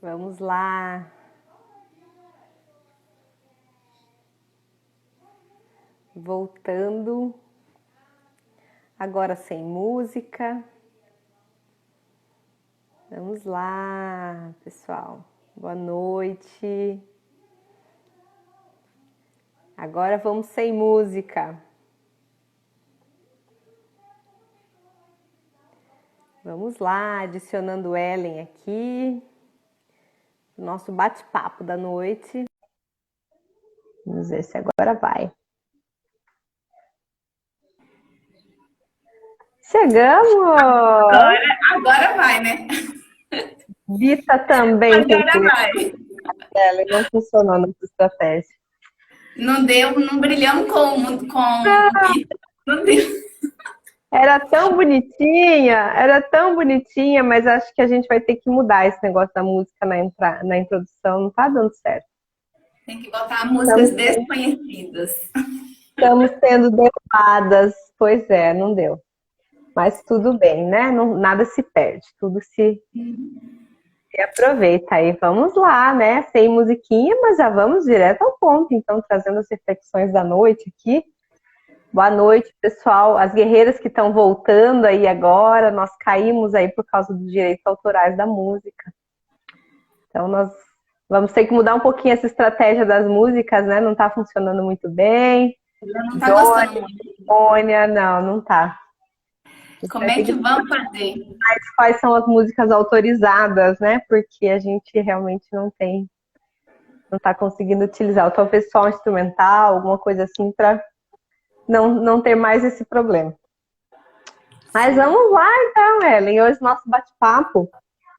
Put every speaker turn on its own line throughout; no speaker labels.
Vamos lá. Voltando. Agora sem música. Vamos lá, pessoal. Boa noite. Agora vamos sem música. Vamos lá, adicionando Ellen aqui. Nosso bate-papo da noite. Vamos ver se agora vai. Chegamos!
Agora vai, né?
Bita também.
Agora vai.
Ela não funcionou nessa estratégia.
Não deu, não brilhamos com o Bita. Não deu.
Era tão bonitinha, mas acho que a gente vai ter que mudar esse negócio da música na introdução, não tá dando certo.
Tem que botar músicas desconhecidas.
Estamos sendo derrubadas, pois é, não deu. Mas tudo bem, né? Não, nada se perde, tudo se aproveita aí. Vamos lá, né? Sem musiquinha, mas já vamos direto ao ponto, então, trazendo as reflexões da noite aqui. Boa noite, pessoal. As guerreiras que estão voltando aí agora, nós caímos aí por causa dos direitos autorais da música. Então, nós vamos ter que mudar um pouquinho essa estratégia das músicas, né? Não está funcionando muito bem.
Não tá gostando muito.
Sônia, não tá.
Como é que vamos fazer?
Mas quais são as músicas autorizadas, né? Porque a gente realmente não está conseguindo utilizar. Ou talvez só um instrumental, alguma coisa assim, para não ter mais esse problema. Mas vamos lá então, Ellen. Hoje nosso bate-papo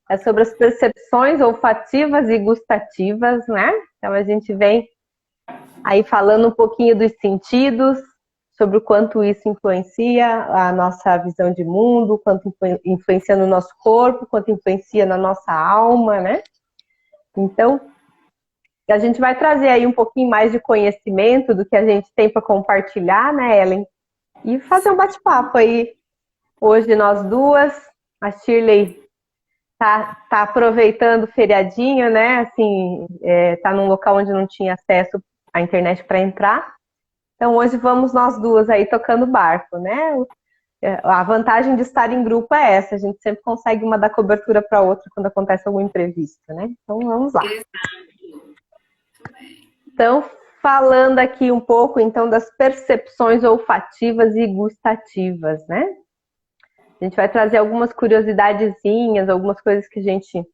é sobre as percepções olfativas e gustativas, né? Então a gente vem aí falando um pouquinho dos sentidos, sobre o quanto isso influencia a nossa visão de mundo, quanto influencia no nosso corpo, quanto influencia na nossa alma, né? Então, a gente vai trazer aí um pouquinho mais de conhecimento do que a gente tem para compartilhar, né, Ellen? E fazer um bate-papo aí. Hoje nós duas, a Shirley tá aproveitando o feriadinho, né? Assim, tá num local onde não tinha acesso à internet para entrar. Então hoje vamos nós duas aí tocando barco, né? A vantagem de estar em grupo é essa, a gente sempre consegue uma dar cobertura para outra quando acontece algum imprevisto, né? Então vamos lá. Então, falando aqui um pouco então das percepções olfativas e gustativas, né? A gente vai trazer algumas curiosidadezinhas, algumas coisas que a gente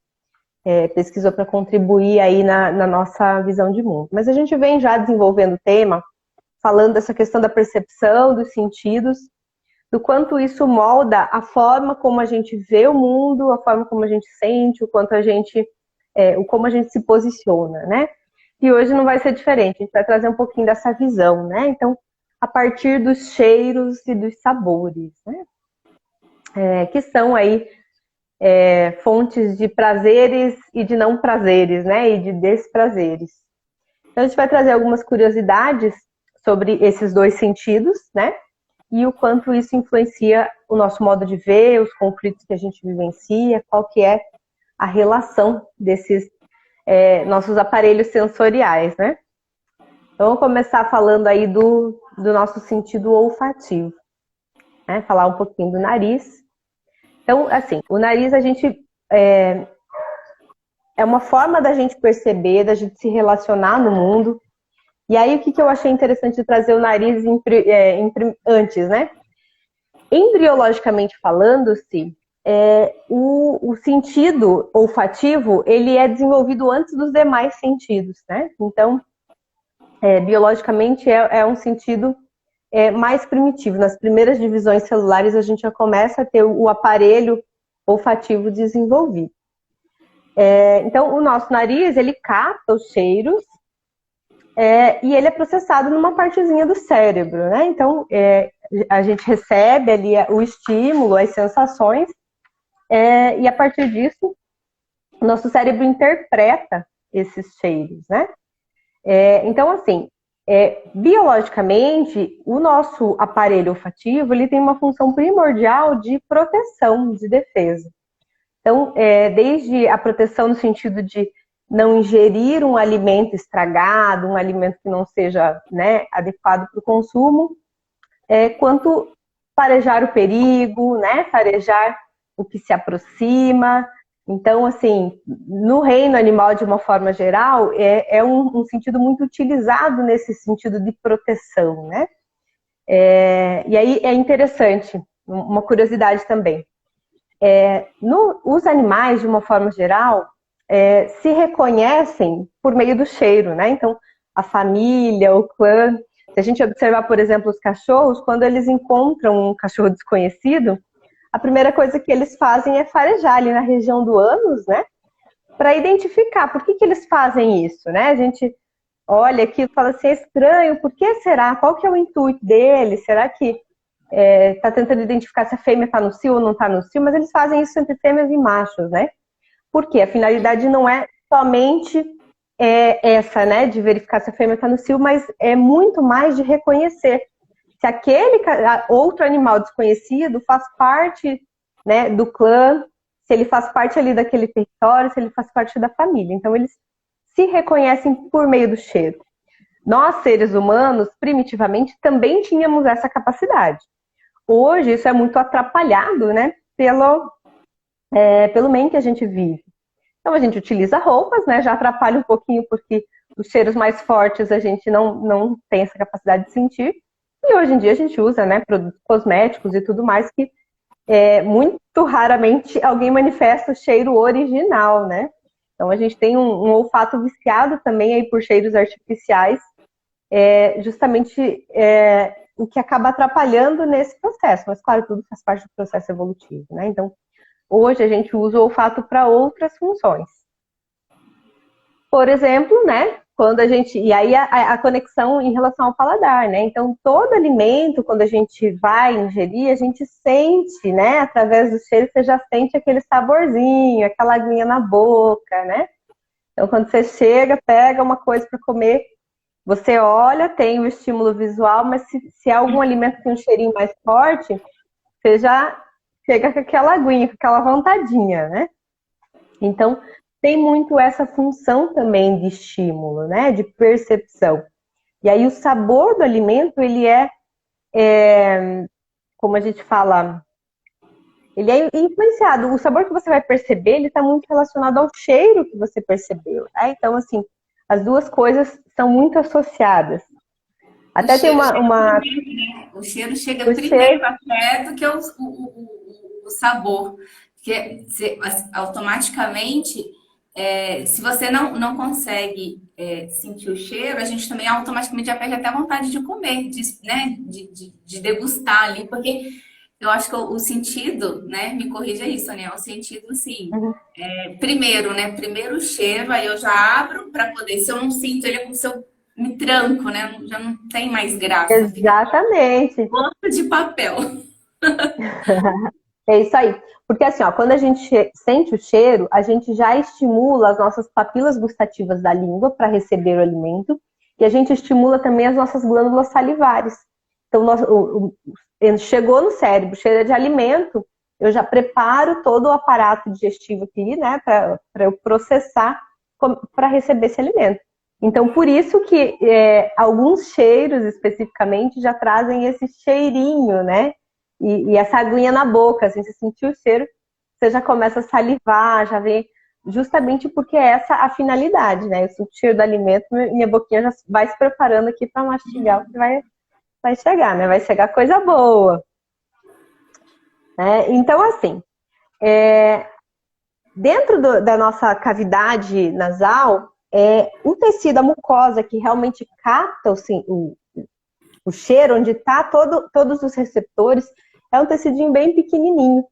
pesquisou para contribuir aí na nossa visão de mundo. Mas a gente vem já desenvolvendo o tema, falando dessa questão da percepção, dos sentidos, do quanto isso molda a forma como a gente vê o mundo, a forma como a gente sente, o quanto como a gente se posiciona, né? E hoje não vai ser diferente, a gente vai trazer um pouquinho dessa visão, né? Então, a partir dos cheiros e dos sabores, né? Que são aí fontes de prazeres e de não prazeres, né? E de desprazeres. Então, a gente vai trazer algumas curiosidades sobre esses dois sentidos, né? E o quanto isso influencia o nosso modo de ver, os conflitos que a gente vivencia, qual que é a relação desses nossos aparelhos sensoriais, né? Então, vamos começar falando aí do nosso sentido olfativo, né? Falar um pouquinho do nariz. Então, assim, o nariz a gente é uma forma da gente perceber, da gente se relacionar no mundo. E aí, o que eu achei interessante de trazer o nariz antes, né? Embriologicamente falando-se, o sentido olfativo, ele é desenvolvido antes dos demais sentidos, né? Então, biologicamente, é um sentido mais primitivo. Nas primeiras divisões celulares, a gente já começa a ter o aparelho olfativo desenvolvido. Então, o nosso nariz, ele capta os cheiros e ele é processado numa partezinha do cérebro, né? Então, a gente recebe ali o estímulo, as sensações, e a partir disso, o nosso cérebro interpreta esses cheiros, né? Então, assim, biologicamente, o nosso aparelho olfativo, ele tem uma função primordial de proteção, de defesa. Então, desde a proteção no sentido de não ingerir um alimento estragado, um alimento que não seja, né, adequado para o consumo, quanto farejar o perigo, né, farejar o que se aproxima. Então, assim, no reino animal, de uma forma geral, é um sentido muito utilizado nesse sentido de proteção, né? E aí é interessante, uma curiosidade também. Os animais, de uma forma geral, se reconhecem por meio do cheiro, né? Então, a família, o clã. Se a gente observar, por exemplo, os cachorros, quando eles encontram um cachorro desconhecido, a primeira coisa que eles fazem é farejar ali na região do ânus, né? Para identificar por que eles fazem isso, né? A gente olha aqui e fala assim, é estranho, por que será? Qual que é o intuito dele? Será que está tentando identificar se a fêmea está no cio ou não está no cio? Mas eles fazem isso entre fêmeas e machos, né? Por quê? A finalidade não é somente essa, né, de verificar se a fêmea está no cio, mas é muito mais de reconhecer se aquele outro animal desconhecido faz parte, né, do clã, se ele faz parte ali daquele território, se ele faz parte da família. Então, eles se reconhecem por meio do cheiro. Nós, seres humanos, primitivamente, também tínhamos essa capacidade. Hoje, isso é muito atrapalhado, né, pelo meio que a gente vive. Então, a gente utiliza roupas, né, já atrapalha um pouquinho, porque os cheiros mais fortes a gente não tem essa capacidade de sentir. E hoje em dia a gente usa, né, produtos cosméticos e tudo mais que muito raramente alguém manifesta o cheiro original, né? Então a gente tem um olfato viciado também aí por cheiros artificiais, justamente o que acaba atrapalhando nesse processo. Mas claro, tudo faz parte do processo evolutivo, né? Então hoje a gente usa o olfato para outras funções. Por exemplo, né? Quando a gente. E aí a conexão em relação ao paladar, né? Então, todo alimento, quando a gente vai ingerir, a gente sente, né? Através do cheiro, você já sente aquele saborzinho, aquela aguinha na boca, né? Então, quando você chega, pega uma coisa para comer, você olha, tem o estímulo visual, mas se é algum alimento que tem um cheirinho mais forte, você já chega com aquela aguinha, com aquela vontadinha, né? Então, tem muito essa função também de estímulo, né? De percepção. E aí o sabor do alimento, ele como a gente fala, ele é influenciado. O sabor que você vai perceber, ele está muito relacionado ao cheiro que você percebeu, né? Então, assim, as duas coisas são muito associadas. Até tem uma...
O cheiro chega primeiro até do que o sabor. Porque automaticamente... se você não consegue sentir o cheiro, a gente também automaticamente já perde até a vontade de comer, de degustar ali, porque eu acho que o sentido, né, me corrija isso, né, o sentido assim, primeiro, né, primeiro o cheiro, aí eu já abro para poder, se eu não sinto ele é como se eu me tranco, né, já não tem mais graça.
Exatamente.
Gosto de papel.
É isso aí. Porque assim, ó, quando a gente sente o cheiro, a gente já estimula as nossas papilas gustativas da língua para receber o alimento e a gente estimula também as nossas glândulas salivares. Então, chegou no cérebro, cheiro de alimento, eu já preparo todo o aparato digestivo aqui, né, para eu processar para receber esse alimento. Então, por isso que alguns cheiros especificamente já trazem esse cheirinho, né? E essa aguinha na boca, assim, você sentiu o cheiro, você já começa a salivar, já vem, justamente porque é essa a finalidade, né? Eu sinto o cheiro do alimento, minha boquinha já vai se preparando aqui para mastigar o que vai chegar, né? Vai chegar coisa boa. Então, assim, dentro da nossa cavidade nasal, o tecido, a mucosa, que realmente capta o cheiro, onde está todos os receptores, é um tecidinho bem pequenininho,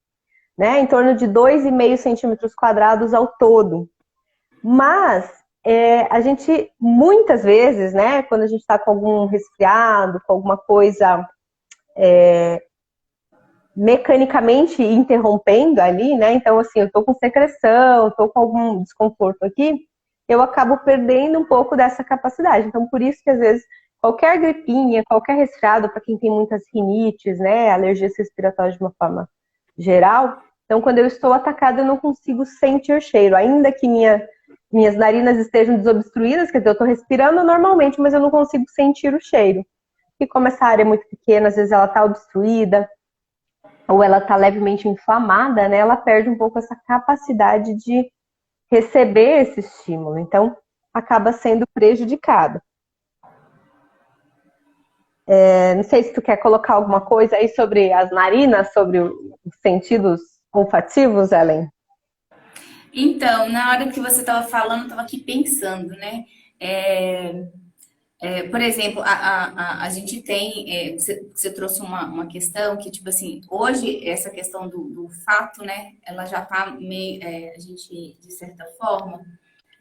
né? Em torno de 2,5 centímetros quadrados ao todo. Mas a gente, muitas vezes, né, quando a gente está com algum resfriado, com alguma coisa mecanicamente interrompendo ali, né? Então, assim, eu estou com secreção, estou com algum desconforto aqui, eu acabo perdendo um pouco dessa capacidade. Então, por isso que às vezes qualquer gripinha, qualquer resfriado, para quem tem muitas rinites, né, alergias respiratórias de uma forma geral, Então, quando eu estou atacada, eu não consigo sentir cheiro. Ainda que minhas narinas estejam desobstruídas, quer dizer, eu estou respirando normalmente, mas eu não consigo sentir o cheiro. E como essa área é muito pequena, às vezes ela está obstruída, ou ela está levemente inflamada, né? Ela perde um pouco essa capacidade de receber esse estímulo. Então, acaba sendo prejudicada. Não sei se tu quer colocar alguma coisa aí sobre as narinas, sobre os sentidos olfativos, Ellen?
Então, na hora que você estava falando, eu estava aqui pensando, né? Por exemplo, a gente tem, você trouxe uma questão que, tipo assim, hoje essa questão do fato, né? Ela já está meio, a gente, de certa forma,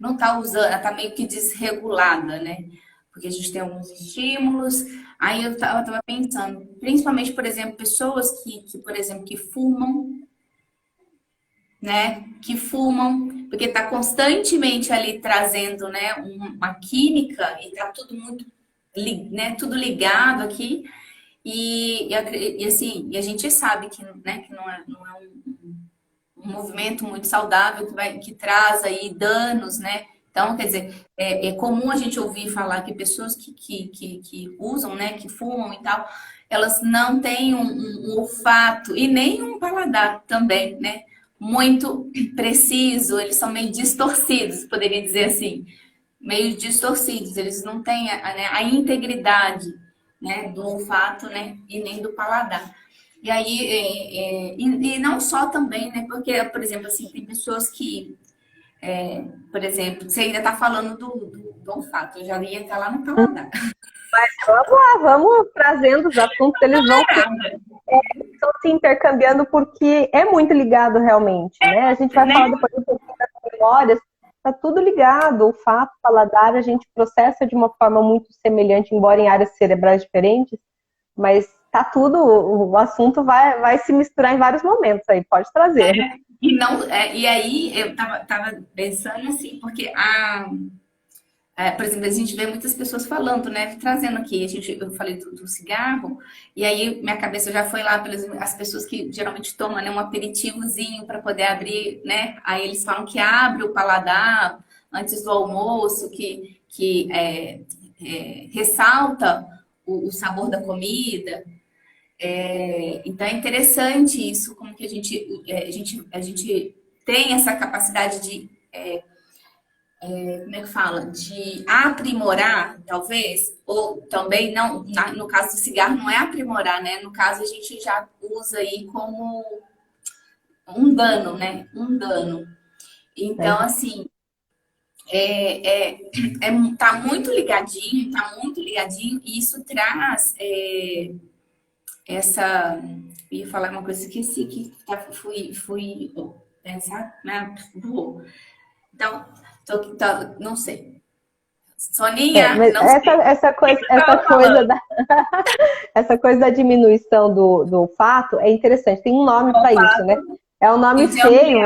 não está usando, ela está meio que desregulada, né? Porque a gente tem alguns estímulos. Aí eu estava pensando, principalmente, por exemplo, pessoas por exemplo, que fumam, né? Que fumam, porque está constantemente ali trazendo, né, uma química e está tudo muito, né, tudo ligado aqui. E assim, e a gente sabe que, né, que não é um movimento muito saudável que traz aí danos, né? Então, quer dizer, é comum a gente ouvir falar que pessoas que usam, né, que fumam e tal, elas não têm um olfato e nem um paladar também, né? Muito preciso, eles são meio distorcidos, poderia dizer assim, meio distorcidos, eles não têm né, a integridade, né, do olfato, né, e nem do paladar. E aí, e não só também, né, porque, por exemplo, assim, tem pessoas que, por exemplo, você ainda está falando do olfato, eu já ia estar lá no paladar.
Vamos lá, vamos trazendo os assuntos, eles vão estão se intercambiando porque é muito ligado realmente, né? A gente vai falar depois um pouquinho das memórias, tá tudo ligado, o fato, o paladar, a gente processa de uma forma muito semelhante, embora em áreas cerebrais diferentes, mas tá tudo, o assunto vai se misturar em vários momentos aí, pode trazer.
E aí eu tava pensando assim, porque por exemplo, a gente vê muitas pessoas falando, né? Trazendo aqui, eu falei do cigarro, e aí minha cabeça já foi lá pelas as pessoas que geralmente tomam, né, um aperitivozinho para poder abrir, né? Aí eles falam que abre o paladar antes do almoço, que ressalta o sabor da comida. Então é interessante isso, como que a gente tem essa capacidade de como é que fala? De aprimorar, talvez, ou também não, no caso do cigarro não é aprimorar, né? No caso a gente já usa aí como um dano, né? Um dano. Então, assim, tá tá muito ligadinho, e isso traz essa. Eu ia falar uma coisa, esqueci que fui pensar, né? Então, não sei. Soninha,
Mas
não sei.
essa coisa da diminuição do olfato é interessante, tem um nome para isso, né? É um nome feio.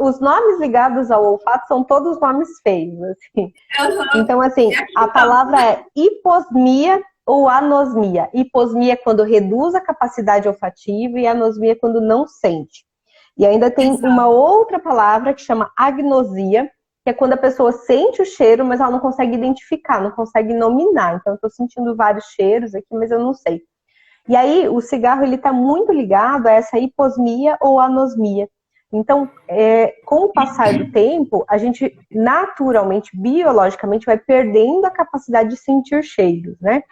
Os nomes ligados ao olfato são todos nomes feios, assim. Então, assim, a palavra é hiposmia ou anosmia. Hiposmia é quando reduz a capacidade olfativa e anosmia é quando não sente. E ainda tem uma outra palavra que chama agnosia, que é quando a pessoa sente o cheiro, mas ela não consegue identificar, não consegue nominar. Então, eu estou sentindo vários cheiros aqui, mas eu não sei. E aí, o cigarro, ele está muito ligado a essa hiposmia ou anosmia. Então, com o passar do tempo, a gente naturalmente, biologicamente, vai perdendo a capacidade de sentir cheiros, né?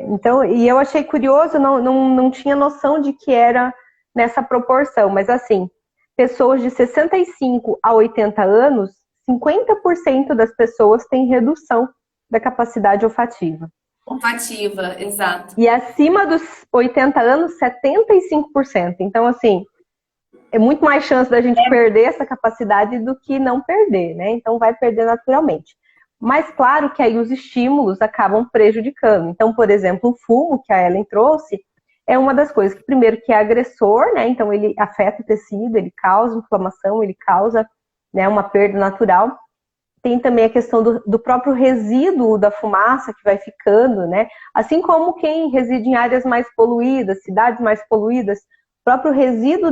Então, e eu achei curioso, não tinha noção de que era nessa proporção, mas assim, pessoas de 65 a 80 anos, 50% das pessoas têm redução da capacidade olfativa.
Olfativa, exato.
E acima dos 80 anos, 75%. Então, assim, é muito mais chance da gente perder essa capacidade do que não perder, né? Então, vai perder naturalmente. Mas, claro que aí os estímulos acabam prejudicando. Então, por exemplo, o fumo, que a Ellen trouxe, é uma das coisas que, primeiro, que é agressor, né? Então, ele afeta o tecido, ele causa inflamação, ele causa, né, uma perda natural. Tem também a questão do próprio resíduo da fumaça que vai ficando, né? Assim como quem reside em áreas mais poluídas, cidades mais poluídas, próprio resíduo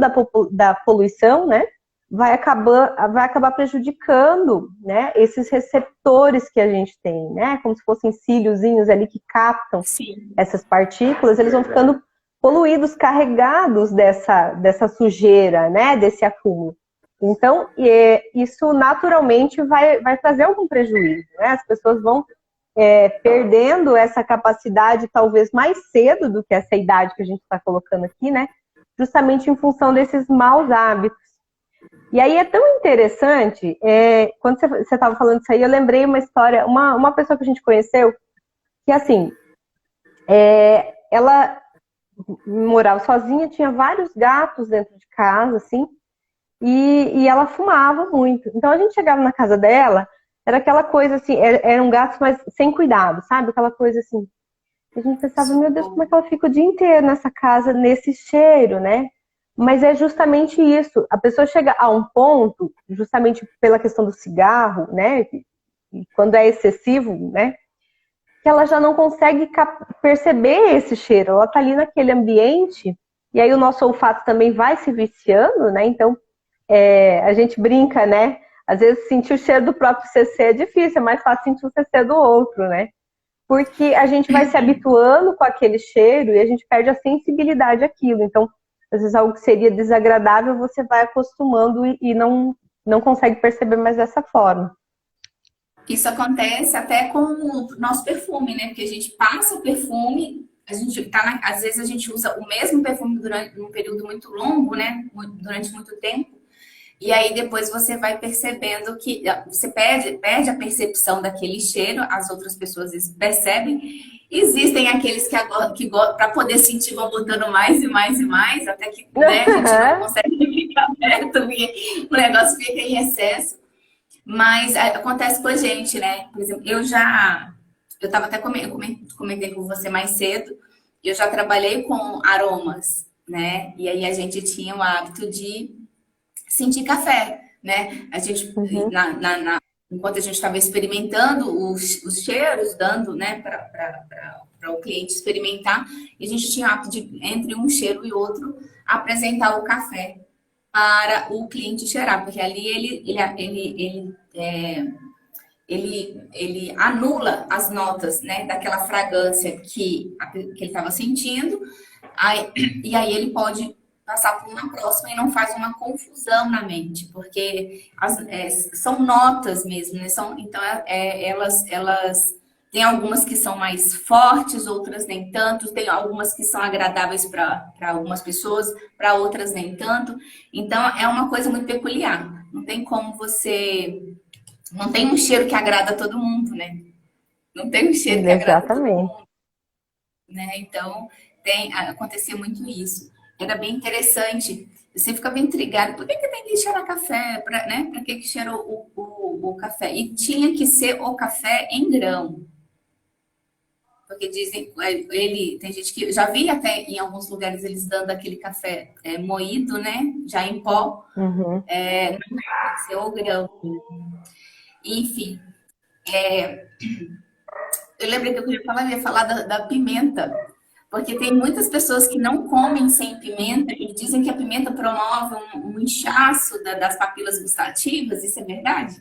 da poluição, né, vai acabar prejudicando, né, esses receptores que a gente tem, né, como se fossem cíliozinhos ali que captam essas partículas, eles vão ficando poluídos, carregados dessa sujeira, né, desse acúmulo. Então, isso naturalmente vai trazer algum prejuízo, né? As pessoas vão perdendo essa capacidade talvez mais cedo do que essa idade que a gente está colocando aqui, né? Justamente em função desses maus hábitos. E aí é tão interessante, quando você estava falando isso aí, eu lembrei uma história, uma pessoa que a gente conheceu, que assim, ela morava sozinha, tinha vários gatos dentro de casa, assim, e ela fumava muito. Então a gente chegava na casa dela, era aquela coisa assim, eram gatos, mas sem cuidado, sabe? Aquela coisa assim. A gente pensava, meu Deus, como é que ela fica o dia inteiro nessa casa, nesse cheiro, né? Mas é justamente isso. A pessoa chega a um ponto, justamente pela questão do cigarro, né? E quando é excessivo, né? Que ela já não consegue perceber esse cheiro. Ela tá ali naquele ambiente, e aí o nosso olfato também vai se viciando, né? Então, a gente brinca, né? Às vezes sentir o cheiro do próprio CC é difícil, é mais fácil sentir o CC do outro, né? Porque a gente vai se habituando com aquele cheiro e a gente perde a sensibilidade àquilo. Então, às vezes algo que seria desagradável, você vai acostumando e não consegue perceber mais dessa forma.
Isso acontece até com o nosso perfume, né? Porque a gente passa o perfume, às vezes a gente usa o mesmo perfume durante um período muito longo, né? Durante muito tempo. E aí depois você vai percebendo que você perde a percepção daquele cheiro, as outras pessoas percebem. Existem aqueles que para poder sentir, vão botando mais e mais e mais, até que, né, a gente não consegue ficar perto, porque o negócio fica em excesso. Mas acontece com a gente, né? Por exemplo, eu estava até comentei com você mais cedo, eu já trabalhei com aromas, né? E aí a gente tinha o hábito de sentir café, né? A gente, enquanto a gente estava experimentando os cheiros, dando, né, para o cliente experimentar, e a gente tinha o hábito de, entre um cheiro e outro, apresentar o café para o cliente cheirar, porque ali ele anula as notas, né, daquela fragrância que ele estava sentindo, e aí ele pode passar por uma próxima e não faz uma confusão na mente, porque são notas mesmo, né? Então elas tem algumas que são mais fortes, outras nem tanto, tem algumas que são agradáveis para algumas pessoas, para outras nem tanto. Então é uma coisa muito peculiar. Não tem como não tem um cheiro que agrada a todo mundo, né? Não tem um cheiro que agrada a todo mundo, né? Então acontecia muito isso. Era bem interessante. Você ficava intrigado. Por que tem que cheirar café? Né? Para que cheira o café? E tinha que ser o café em grão. Porque dizem, tem gente que... Já vi até em alguns lugares eles dando aquele café moído, né? Já em pó. Não tem que ser o grão. Enfim. Eu lembrei que eu ia falar da pimenta. Porque tem muitas pessoas que não comem sem pimenta e dizem que a pimenta promove um inchaço das papilas gustativas. Isso é verdade?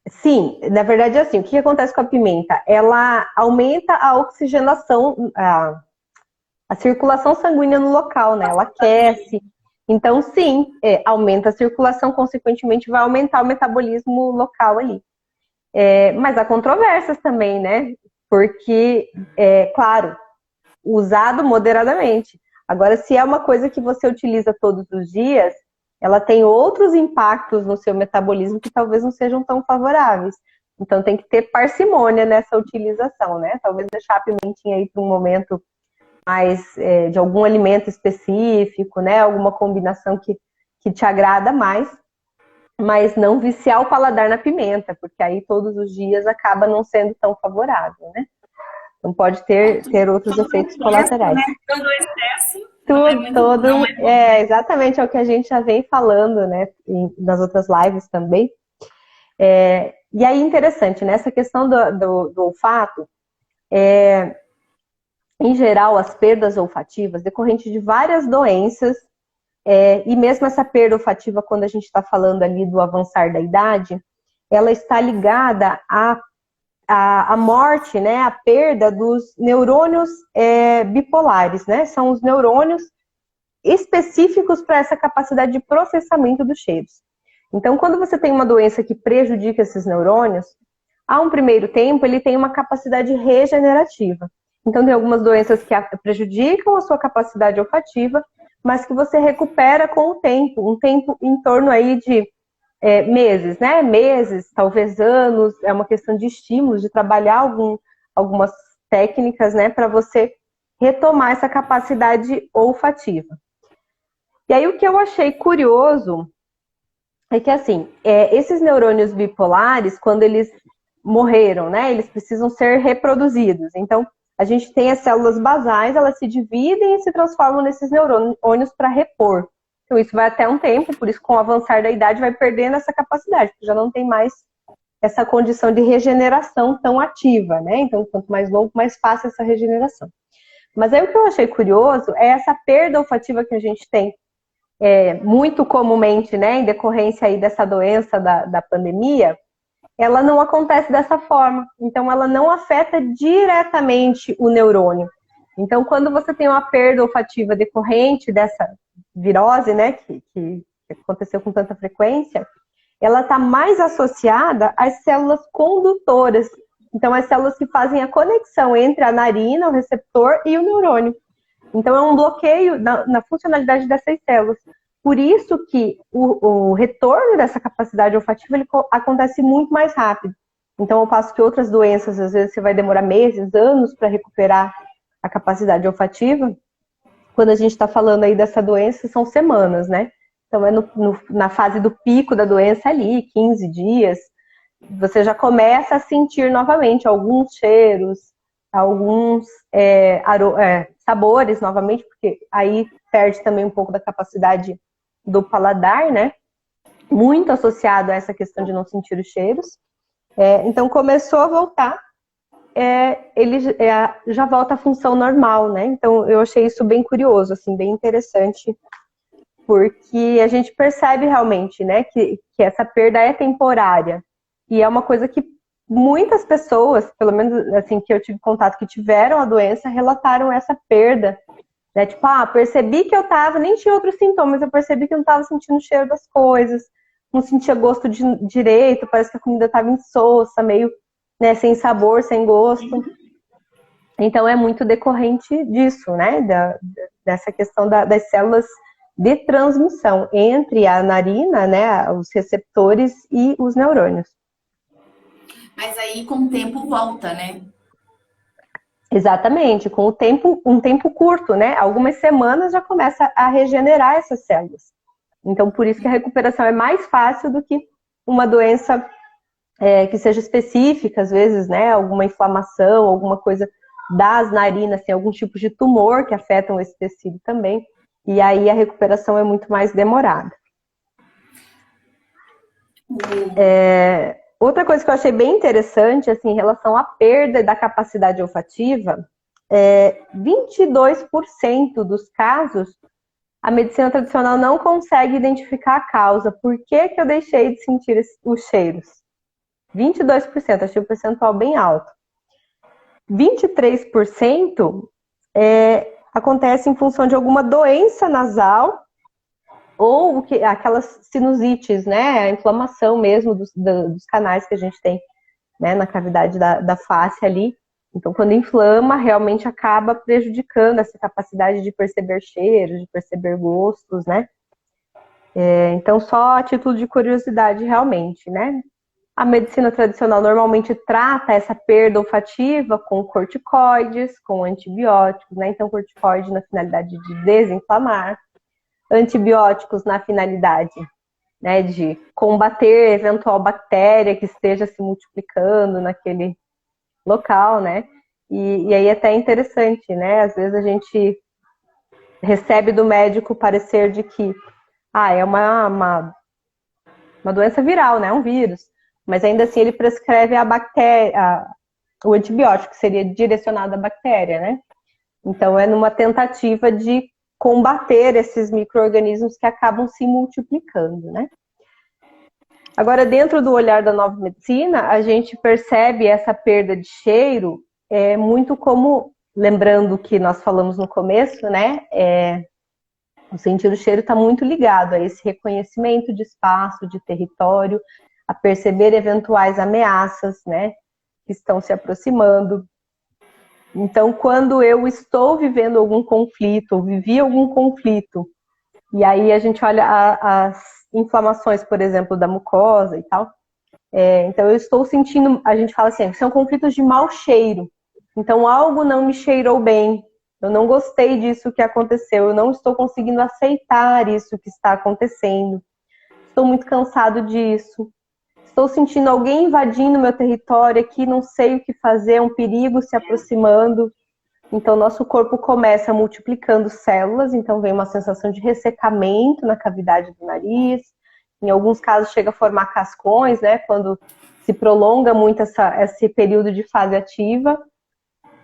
Sim, na verdade é assim, o que acontece com a pimenta? Ela aumenta a oxigenação, a circulação sanguínea no local, né? Ela aquece. Então, sim, aumenta a circulação, consequentemente vai aumentar o metabolismo local ali. Mas há controvérsias também, né? Porque, claro, usado moderadamente. Agora, se é uma coisa que você utiliza todos os dias, ela tem outros impactos no seu metabolismo que talvez não sejam tão favoráveis. Então, tem que ter parcimônia nessa utilização, né? Talvez deixar a pimentinha aí para um momento mais de algum alimento específico, né? Alguma combinação que te agrada mais, mas não viciar o paladar na pimenta, porque aí todos os dias acaba não sendo tão favorável, né? Então pode ter outros efeitos colaterais.
Né? Todo excesso.
Exatamente, é o que a gente já vem falando, né? Nas outras lives também. E aí, interessante, né? Essa questão do olfato, em geral, as perdas olfativas decorrentes de várias doenças, e mesmo essa perda olfativa, quando a gente está falando ali do avançar da idade, ela está ligada à morte, né, à perda dos neurônios bipolares, né? São os neurônios específicos para essa capacidade de processamento dos cheiros. Então, quando você tem uma doença que prejudica esses neurônios, a um primeiro tempo, ele tem uma capacidade regenerativa. Então, tem algumas doenças que prejudicam a sua capacidade olfativa, mas que você recupera com o tempo, um tempo em torno aí de meses, né? Meses, talvez anos, é uma questão de estímulos, de trabalhar algumas técnicas, né, para você retomar essa capacidade olfativa. E aí, o que eu achei curioso é que, assim, esses neurônios bipolares, quando eles morreram, né, eles precisam ser reproduzidos. Então, a gente tem as células basais, elas se dividem e se transformam nesses neurônios para repor. Então, isso vai até um tempo, por isso, com o avançar da idade, vai perdendo essa capacidade, porque já não tem mais essa condição de regeneração tão ativa, né? Então, quanto mais longo, mais fácil essa regeneração. Mas aí o que eu achei curioso é essa perda olfativa que a gente tem muito comumente, né, em decorrência aí dessa doença da pandemia, ela não acontece dessa forma. Então, ela não afeta diretamente o neurônio. Então, quando você tem uma perda olfativa decorrente dessa virose, né, que aconteceu com tanta frequência, ela está mais associada às células condutoras. Então, as células que fazem a conexão entre a narina, o receptor e o neurônio. Então, é um bloqueio na funcionalidade dessas células. Por isso que o retorno dessa capacidade olfativa ele acontece muito mais rápido. Então, ao passo que outras doenças, às vezes, você vai demorar meses, anos para recuperar a capacidade olfativa, quando a gente está falando aí dessa doença, são semanas, né? Então, é na fase do pico da doença ali, 15 dias, você já começa a sentir novamente alguns cheiros, alguns sabores novamente, porque aí perde também um pouco da capacidade do paladar, né? Muito associado a essa questão de não sentir os cheiros. Então, começou a voltar, ele já volta à função normal, né? Então, eu achei isso bem curioso, assim, bem interessante, porque a gente percebe realmente, né, que essa perda é temporária. E é uma coisa que muitas pessoas, pelo menos assim, que eu tive contato, que tiveram a doença, relataram essa perda. Né? Tipo, percebi que eu tava, nem tinha outros sintomas, eu percebi que eu não tava sentindo o cheiro das coisas, não sentia gosto direito, parece que a comida tava insossa, meio, né, sem sabor, sem gosto. Então, é muito decorrente disso, né, dessa questão das células de transmissão entre a narina, né, os receptores e os neurônios.
Mas aí, com o tempo, volta, né?
Exatamente, com o tempo, um tempo curto, né? Algumas semanas já começa a regenerar essas células. Então, por isso que a recuperação é mais fácil do que uma doença que seja específica, às vezes, né? Alguma inflamação, alguma coisa das narinas, tem algum tipo de tumor que afetam esse tecido também. E aí a recuperação é muito mais demorada. Outra coisa que eu achei bem interessante, assim, em relação à perda da capacidade olfativa, 22% dos casos, a medicina tradicional não consegue identificar a causa. Por que eu deixei de sentir os cheiros? 22%, achei um percentual bem alto. 23% acontece em função de alguma doença nasal ou aquelas sinusites, né? A inflamação mesmo dos canais que a gente tem, né, na cavidade da face ali. Então, quando inflama, realmente acaba prejudicando essa capacidade de perceber cheiros, de perceber gostos, né? Então, só a título de curiosidade, realmente, né? A medicina tradicional normalmente trata essa perda olfativa com corticoides, com antibióticos, né? Então, corticoide na finalidade de desinflamar, antibióticos na finalidade, né, de combater eventual bactéria que esteja se multiplicando naquele local, né? E aí é até interessante, né? Às vezes a gente recebe do médico o parecer de que é uma doença viral, né? Um vírus. Mas ainda assim ele prescreve a bactéria, o antibiótico que seria direcionado à bactéria, né? Então, é numa tentativa de combater esses micro-organismos que acabam se multiplicando, né? Agora, dentro do olhar da nova medicina, a gente percebe essa perda de cheiro muito como, lembrando que nós falamos no começo, né? O sentir o cheiro está muito ligado a esse reconhecimento de espaço, de território, a perceber eventuais ameaças, né? Que estão se aproximando. Então, quando eu estou vivendo algum conflito, ou vivi algum conflito, e aí a gente olha as inflamações, por exemplo, da mucosa e tal, então eu estou sentindo, a gente fala assim, são conflitos de mau cheiro. Então, algo não me cheirou bem, eu não gostei disso que aconteceu, eu não estou conseguindo aceitar isso que está acontecendo, estou muito cansado disso. Estou sentindo alguém invadindo meu território aqui, não sei o que fazer, um perigo se aproximando. Então, nosso corpo começa multiplicando células, então vem uma sensação de ressecamento na cavidade do nariz. Em alguns casos chega a formar cascões, né? Quando se prolonga muito esse período de fase ativa.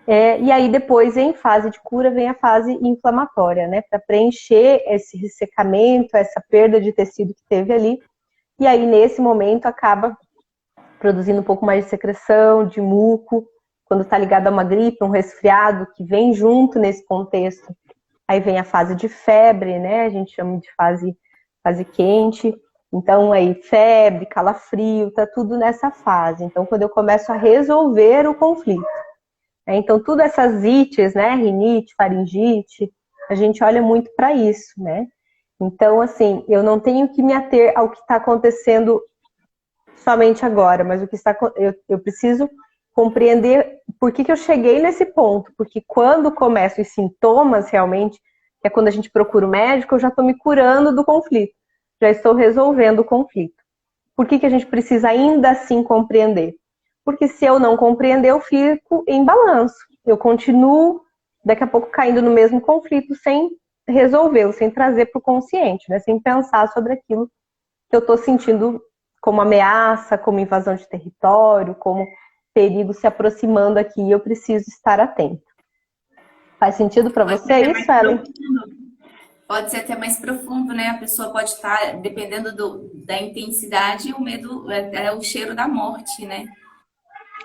E aí depois, em fase de cura, vem a fase inflamatória, né? Para preencher esse ressecamento, essa perda de tecido que teve ali. E aí, nesse momento, acaba produzindo um pouco mais de secreção, de muco, quando está ligado a uma gripe, um resfriado, que vem junto nesse contexto. Aí vem a fase de febre, né? A gente chama de fase quente. Então, aí, febre, calafrio, tá tudo nessa fase. Então, quando eu começo a resolver o conflito. Então, tudo essas ites, né? Rinite, faringite, a gente olha muito para isso, né? Então, assim, eu não tenho que me ater ao que está acontecendo somente agora, mas o que está, eu preciso compreender por que eu cheguei nesse ponto. Porque quando começam os sintomas, realmente, que é quando a gente procura o médico, eu já estou me curando do conflito. Já estou resolvendo o conflito. Por que a gente precisa ainda assim compreender? Porque se eu não compreender, eu fico em balanço. Eu continuo, daqui a pouco, caindo no mesmo conflito sem resolvê-lo, sem trazer para o consciente, né? Sem pensar sobre aquilo que eu estou sentindo como ameaça, como invasão de território, como perigo se aproximando aqui e eu preciso estar atento. Faz sentido para você isso, Ellen?
Pode ser até mais profundo, né? A pessoa pode estar, dependendo da intensidade, o medo é o cheiro da morte, né?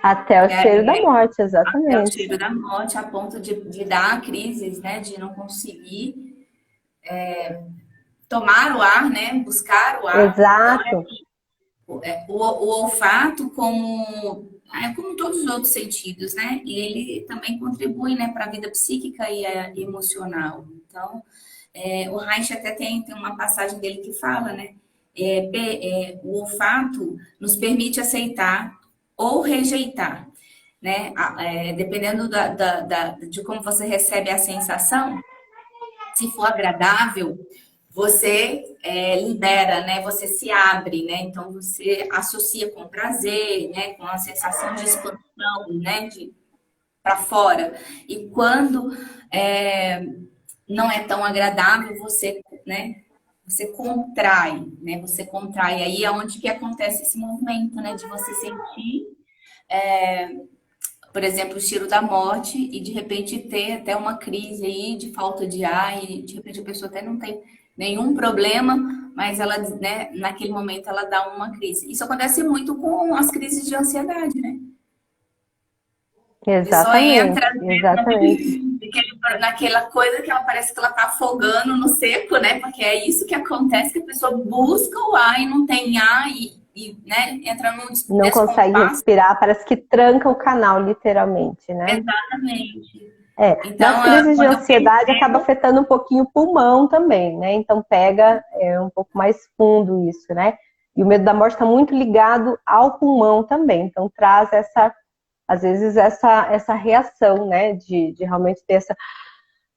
Até o cheiro da morte, exatamente.
Até o cheiro da morte, a ponto de dar crises, né? De não conseguir tomar o ar, né? Buscar o ar.
Exato.
Então, o olfato, como todos os outros sentidos, né? E ele também contribui, né, para a vida psíquica e emocional. Então, o Reich até tem uma passagem dele que fala, né? O olfato nos permite aceitar ou rejeitar, né? Dependendo de como você recebe a sensação, se for agradável, você libera, né? Você se abre, né? Então você associa com prazer, né? Com a sensação de expansão, né? Para fora. E quando não é tão agradável, você, né? Você contrai, né? Você contrai. Aí é onde que acontece esse movimento, né? De você sentir, por exemplo, o cheiro da morte e de repente ter até uma crise aí de falta de ar e de repente a pessoa até não tem nenhum problema, mas ela, né, naquele momento ela dá uma crise. Isso acontece muito com as crises de ansiedade, né?
Exatamente, exatamente.
Naquela coisa que ela parece que ela tá afogando no seco, né? Porque é isso que acontece, que a pessoa busca o ar e não tem ar né, entra num
não consegue respirar, parece que tranca o canal, literalmente, né?
Exatamente.
Então, nas crises de ansiedade acaba afetando um pouquinho o pulmão também, né? Então pega um pouco mais fundo isso, né? E o medo da morte está muito ligado ao pulmão também. Então traz às vezes essa reação, né? De realmente ter essa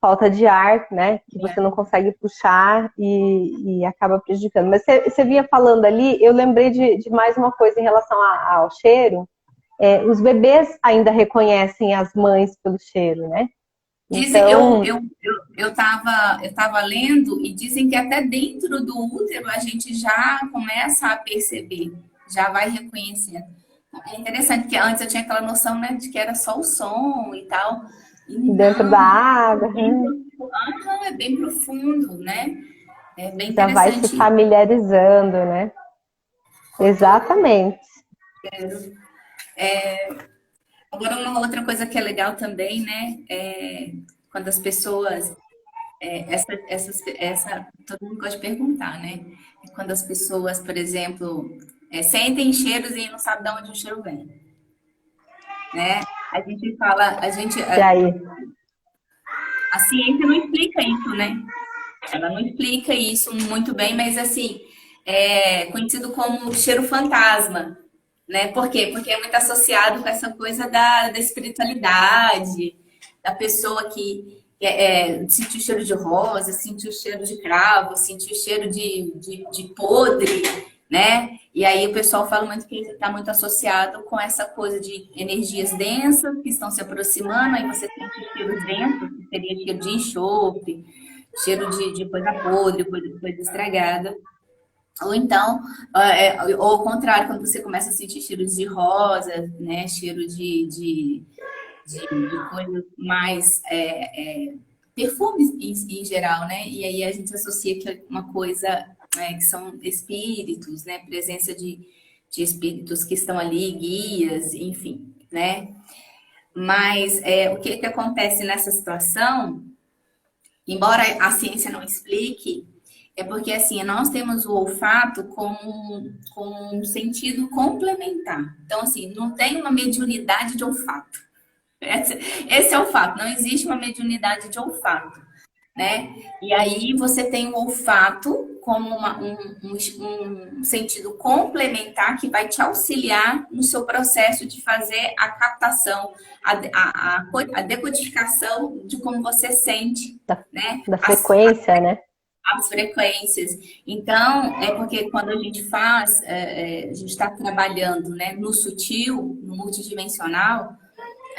falta de ar, né? Que você não consegue puxar e acaba prejudicando. Mas você vinha falando ali, eu lembrei de mais uma coisa em relação ao cheiro. Os bebês ainda reconhecem as mães pelo cheiro, né?
Dizem,
então,
eu tava lendo e dizem que até dentro do útero a gente já começa a perceber, já vai reconhecendo. É interessante, porque antes eu tinha aquela noção, né, de que era só o som e tal.
Dentro da água.
É bem profundo, né? É bem
Já vai se
interessante.
familiarizando, né? Exatamente.
Agora, uma outra coisa que é legal também, né? É quando as pessoas. Todo mundo gosta de perguntar, né? É quando as pessoas, por exemplo, sentem cheiros e não sabem de onde o cheiro vem, né? A gente fala,
E aí?
a ciência não explica isso, né? Ela não explica isso muito bem, mas assim, é conhecido como cheiro fantasma, né? Por quê? Porque é muito associado com essa coisa da espiritualidade, da pessoa que sentiu o cheiro de rosa, sentiu o cheiro de cravo, sentiu o cheiro de podre, né? E aí o pessoal fala muito que está muito associado com essa coisa de energias densas que estão se aproximando, aí você sente cheiros densos, que seria cheiro de enxofre, cheiro de coisa podre, coisa estragada. Ou então, ou ao contrário, quando você começa a sentir cheiros de rosa, né? Cheiro de coisas mais perfumes em geral, né? E aí a gente associa que é uma coisa que são espíritos, né? Presença de espíritos que estão ali, guias, enfim, né? Mas o que acontece nessa situação, embora a ciência não explique, é porque assim, nós temos o olfato como um sentido complementar. Então, assim, não tem uma mediunidade de olfato. Esse é o fato, não existe uma mediunidade de olfato, né? E aí você tem o olfato como um sentido complementar que vai te auxiliar no seu processo de fazer a captação, a decodificação de como você sente, né?
Da frequência, né?
As frequências. Então, é porque quando a gente faz, a gente está trabalhando, né, no sutil, no multidimensional,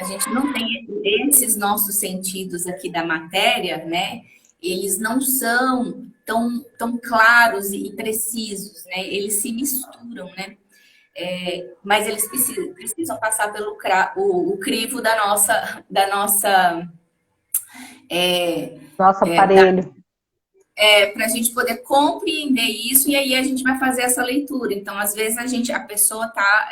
a gente não tem esses nossos sentidos aqui da matéria, né? Eles não são tão claros e precisos, né? Eles se misturam, né? Mas eles precisam passar pelo o crivo da nossa
Nosso aparelho.
para a gente poder compreender isso e aí a gente vai fazer essa leitura. Então, às vezes a pessoa tá,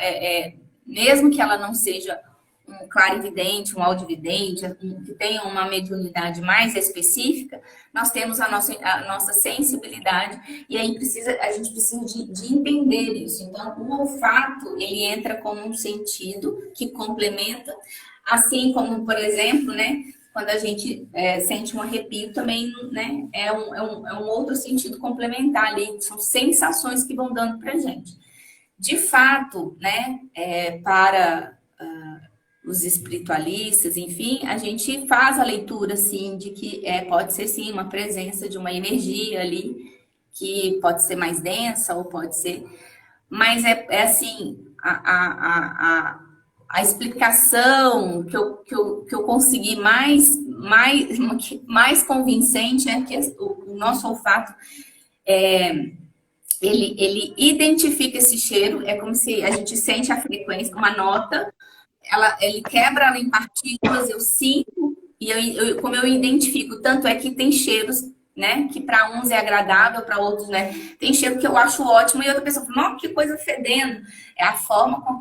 mesmo que ela não seja um clarividente, um audividente, que tenha uma mediunidade mais específica, nós temos a nossa sensibilidade e aí a gente precisa de entender isso. Então, o olfato, ele entra como um sentido que complementa, assim como, por exemplo, né, quando a gente sente um arrepio também, né, é um outro sentido complementar ali, são sensações que vão dando pra gente. De fato, né, para os espiritualistas, enfim, a gente faz a leitura, assim, de que pode ser, sim, uma presença de uma energia ali, que pode ser mais densa ou pode ser... Mas assim, a explicação que eu consegui mais convincente é que o nosso olfato, ele identifica esse cheiro, é como se a gente sente a frequência, uma nota, ele quebra ela em partículas, eu sinto, e como eu identifico, tanto é que tem cheiros, né, que para uns é agradável, para outros, né, tem cheiro que eu acho ótimo, e outra pessoa fala, nossa, que coisa fedendo. É a forma com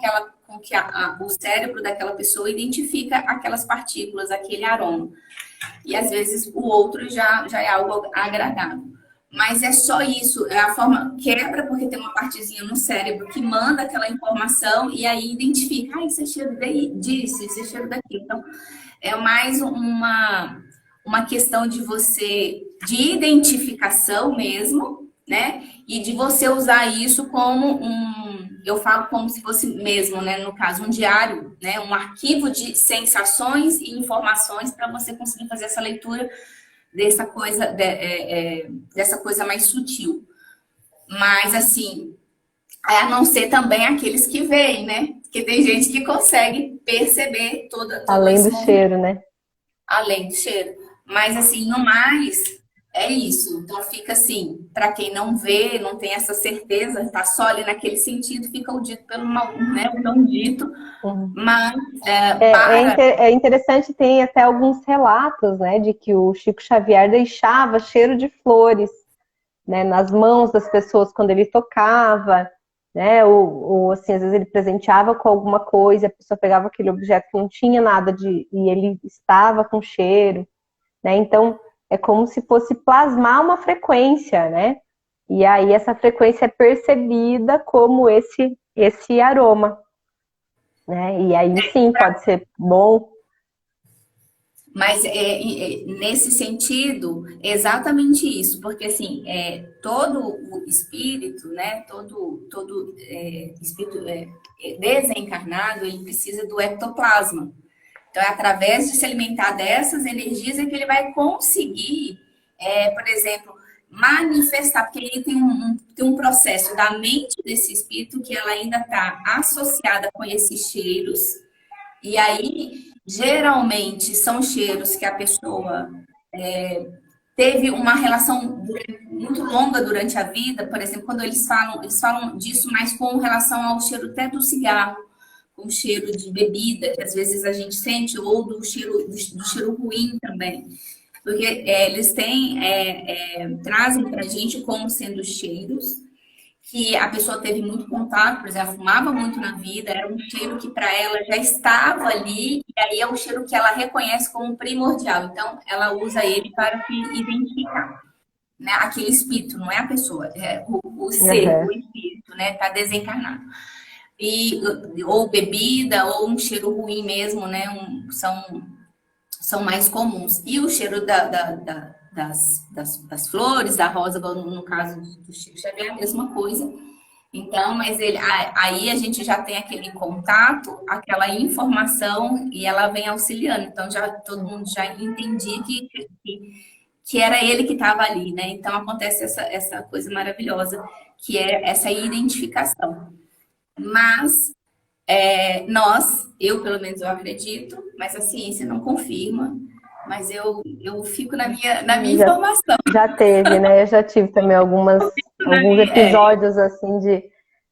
que o cérebro daquela pessoa identifica aquelas partículas, aquele aroma. E às vezes o outro já é algo agradável. Mas é só isso, é a forma quebra, porque tem uma partezinha no cérebro que manda aquela informação e aí identifica, esse é cheiro disso, esse é cheiro daquilo. Então, é mais uma questão de de identificação mesmo, né? E de você usar isso como eu falo como se fosse mesmo, né? No caso, um diário, né? Um arquivo de sensações e informações para você conseguir fazer essa leitura dessa coisa mais sutil. Mas, assim, a não ser também aqueles que veem, né? Porque tem gente que consegue perceber todo
além
esse
do cheiro, né?
além do cheiro. Mas, assim, no mais, É isso. Então fica assim, para quem não vê, não tem essa certeza, tá só ali naquele sentido, fica o dito pelo mal, né, o não dito,
Uhum.
mas para.
É interessante, tem até alguns relatos, né, de que o Chico Xavier deixava cheiro de flores, né, nas mãos das pessoas quando ele tocava, né, ou assim, às vezes ele presenteava com alguma coisa, a pessoa pegava aquele objeto que não tinha nada de, e ele estava com cheiro, né, então é como se fosse plasmar uma frequência, né, e aí essa frequência é percebida como esse aroma, né, e aí sim, pode ser bom.
Mas nesse sentido, exatamente isso, porque assim, todo o espírito, né, todo espírito desencarnado, ele precisa do ectoplasma. Então, é através de se alimentar dessas energias é que ele vai conseguir, por exemplo, manifestar, porque aí tem um processo da mente desse espírito que ela ainda está associada com esses cheiros, e aí, geralmente, são cheiros que a pessoa teve uma relação muito longa durante a vida. Por exemplo, quando eles falam disso mais com relação ao cheiro até do cigarro, com o cheiro de bebida, que às vezes a gente sente, ou do cheiro ruim também. Porque eles trazem para a gente como sendo cheiros que a pessoa teve muito contato, por exemplo, fumava muito na vida, era um cheiro que para ela já estava ali, e aí é um cheiro que ela reconhece como primordial. Então, ela usa ele para se identificar, né? Aquele espírito, não é a pessoa, é o ser,
Uhum.
o espírito, né? Está desencarnado. E, ou bebida, ou um cheiro ruim mesmo, né? São mais comuns. E o cheiro das flores, da rosa, no caso do Chico Xavier, é a mesma coisa. Então, mas aí a gente já tem aquele contato, aquela informação e ela vem auxiliando. Então, já todo mundo já entendia que era ele que estava ali, né? Então, acontece essa coisa maravilhosa, que é essa identificação. Mas eu pelo menos eu acredito, mas a ciência não confirma, mas eu fico na minha
Já,
informação.
já teve, né? Eu já tive também alguns episódios assim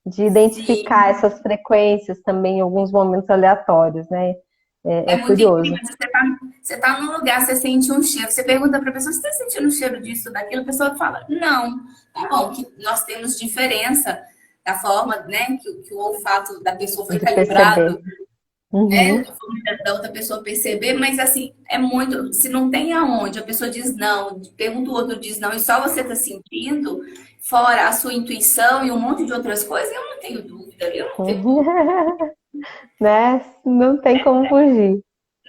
de identificar
Sim,
essas frequências também em alguns momentos aleatórios, né? É
muito incrível.
curioso.
Você tá num lugar, você sente um cheiro, você pergunta para a pessoa, você está sentindo o cheiro disso, daquilo? A pessoa fala, não. Tá bom, que nós temos diferença da forma, né, que o olfato da pessoa foi
De perceber.
calibrado, né,
Uhum.
a forma da outra pessoa perceber, mas assim, é muito, se não tem aonde, a pessoa diz não, pergunta o outro diz não, e só você está sentindo, fora a sua intuição e um monte de outras coisas, eu não tenho dúvida, eu não tenho
Uhum.
dúvida,
Né? Não tem como fugir.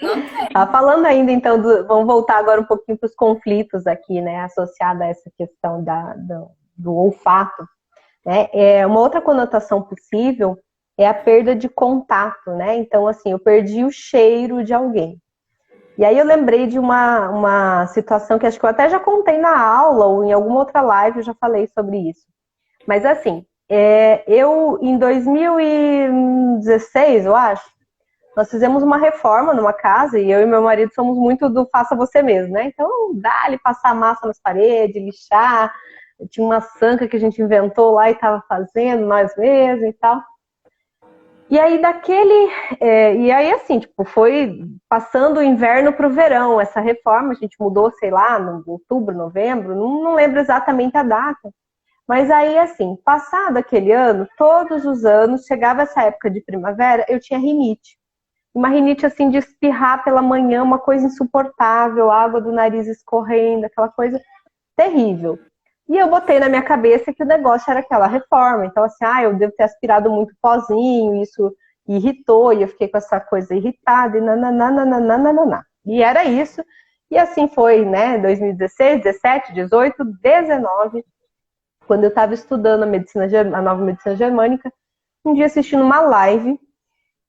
não tem.
Tá falando ainda, então, vamos voltar agora um pouquinho para os conflitos aqui, né? Associada a essa questão do olfato. Né? Uma outra conotação possível é a perda de contato, né? Então, assim, eu perdi o cheiro de alguém. E aí eu lembrei de uma situação que acho que eu até já contei na aula ou em alguma outra live eu já falei sobre isso. Mas assim, eu em 2016, eu acho, nós fizemos uma reforma numa casa e eu e meu marido somos muito do faça você mesmo, né? Então, dá-lhe passar massa nas paredes, lixar. Tinha uma sanca que a gente inventou lá e estava fazendo nós mesmos e tal. E aí e aí assim, tipo, foi passando o inverno para o verão essa reforma, a gente mudou, sei lá, no outubro, novembro, não lembro exatamente a data. Mas aí, assim, passado aquele ano, todos os anos, chegava essa época de primavera, eu tinha rinite. Uma rinite, assim, de espirrar pela manhã, uma coisa insuportável, água do nariz escorrendo, aquela coisa terrível. E eu botei na minha cabeça que o negócio era aquela reforma. Então, assim, eu devo ter aspirado muito pozinho, isso irritou, e eu fiquei com essa coisa irritada, e nananana. E era isso. E assim foi, né? 2016, 17, 18, 19, quando eu estava estudando a nova medicina germânica, um dia assistindo uma live,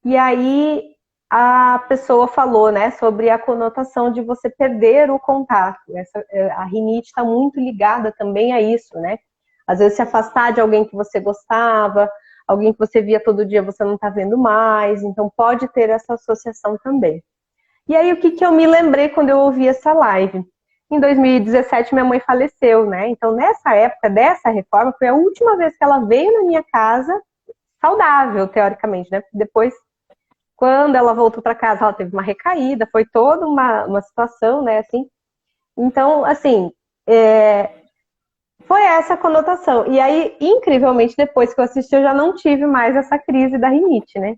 e aí a pessoa falou, né, sobre a conotação de você perder o contato. A rinite está muito ligada também a isso, né? Às vezes se afastar de alguém que você gostava, alguém que você via todo dia você não está vendo mais, então pode ter essa associação também. E aí o que eu me lembrei quando eu ouvi essa live? em 2017 minha mãe faleceu, né? Então, nessa época dessa reforma, foi a última vez que ela veio na minha casa saudável, teoricamente, né? Depois, quando ela voltou para casa, ela teve uma recaída, foi toda uma situação, né? Assim. Então, assim, foi essa a conotação. E aí, incrivelmente, depois que eu assisti, eu já não tive mais essa crise da rinite, né?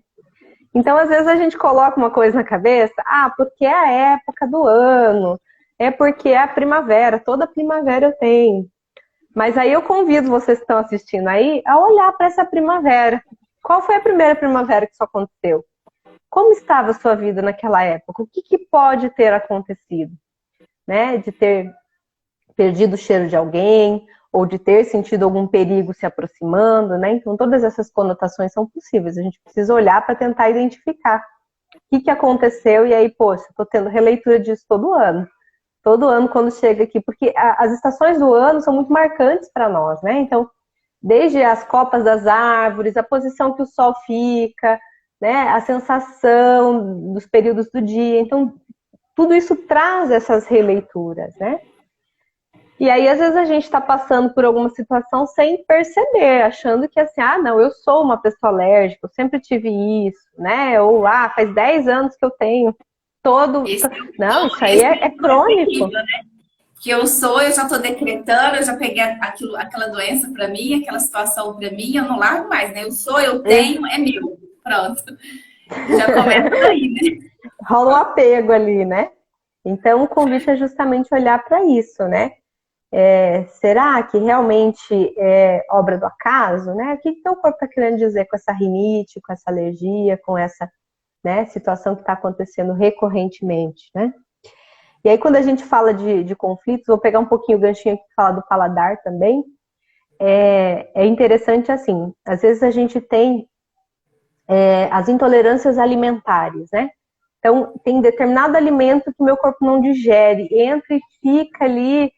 Então, às vezes a gente coloca uma coisa na cabeça, porque é a época do ano, é porque é a primavera, toda primavera eu tenho. Mas aí eu convido vocês que estão assistindo aí a olhar para essa primavera. Qual foi a primeira primavera que isso aconteceu? Como estava a sua vida naquela época? O que pode ter acontecido? Né? De ter perdido o cheiro de alguém, ou de ter sentido algum perigo se aproximando, né? Então, todas essas conotações são possíveis. A gente precisa olhar para tentar identificar o que aconteceu. E aí, poxa, estou tendo releitura disso todo ano. Todo ano, quando chega aqui. Porque as estações do ano são muito marcantes para nós, né? Então, desde as copas das árvores, a posição que o sol fica, né? A sensação dos períodos do dia. Então, tudo isso traz essas releituras, né? E aí, às vezes, a gente está passando por alguma situação sem perceber, achando que assim, não, eu sou uma pessoa alérgica, eu sempre tive isso, né? Ou, faz 10 anos que eu tenho todo... Não, isso aí é crônico.
Terrível, né? Que eu já estou decretando, eu já peguei aquela doença para mim, aquela situação para mim, eu não largo mais, né? Eu tenho, é meu. Pronto. Já começa aí, né?
Rola um apego ali, né? Então, o convite é justamente olhar para isso, né? Será que realmente é obra do acaso, né? O que o corpo está querendo dizer com essa rinite, com essa alergia, com essa, né, situação que está acontecendo recorrentemente, né? E aí, quando a gente fala de conflitos, vou pegar um pouquinho o ganchinho aqui que fala do paladar também. É interessante assim, às vezes a gente tem as intolerâncias alimentares, né? Então, tem determinado alimento que meu corpo não digere, entra e fica ali,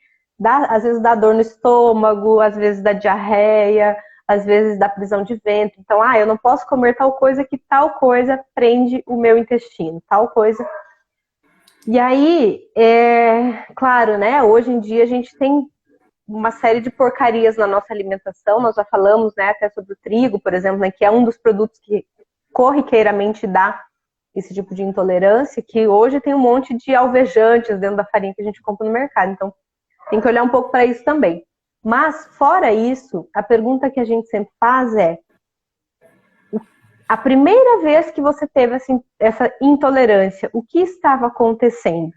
às vezes dá dor no estômago, às vezes dá diarreia, às vezes dá prisão de ventre. Então, eu não posso comer tal coisa que tal coisa prende o meu intestino, tal coisa. E aí, claro, né, hoje em dia a gente tem uma série de porcarias na nossa alimentação, nós já falamos, né, até sobre o trigo, por exemplo, né, que é um dos produtos que corriqueiramente dá esse tipo de intolerância, que hoje tem um monte de alvejantes dentro da farinha que a gente compra no mercado, então tem que olhar um pouco para isso também. Mas, fora isso, a pergunta que a gente sempre faz é: a primeira vez que você teve essa intolerância, o que estava acontecendo?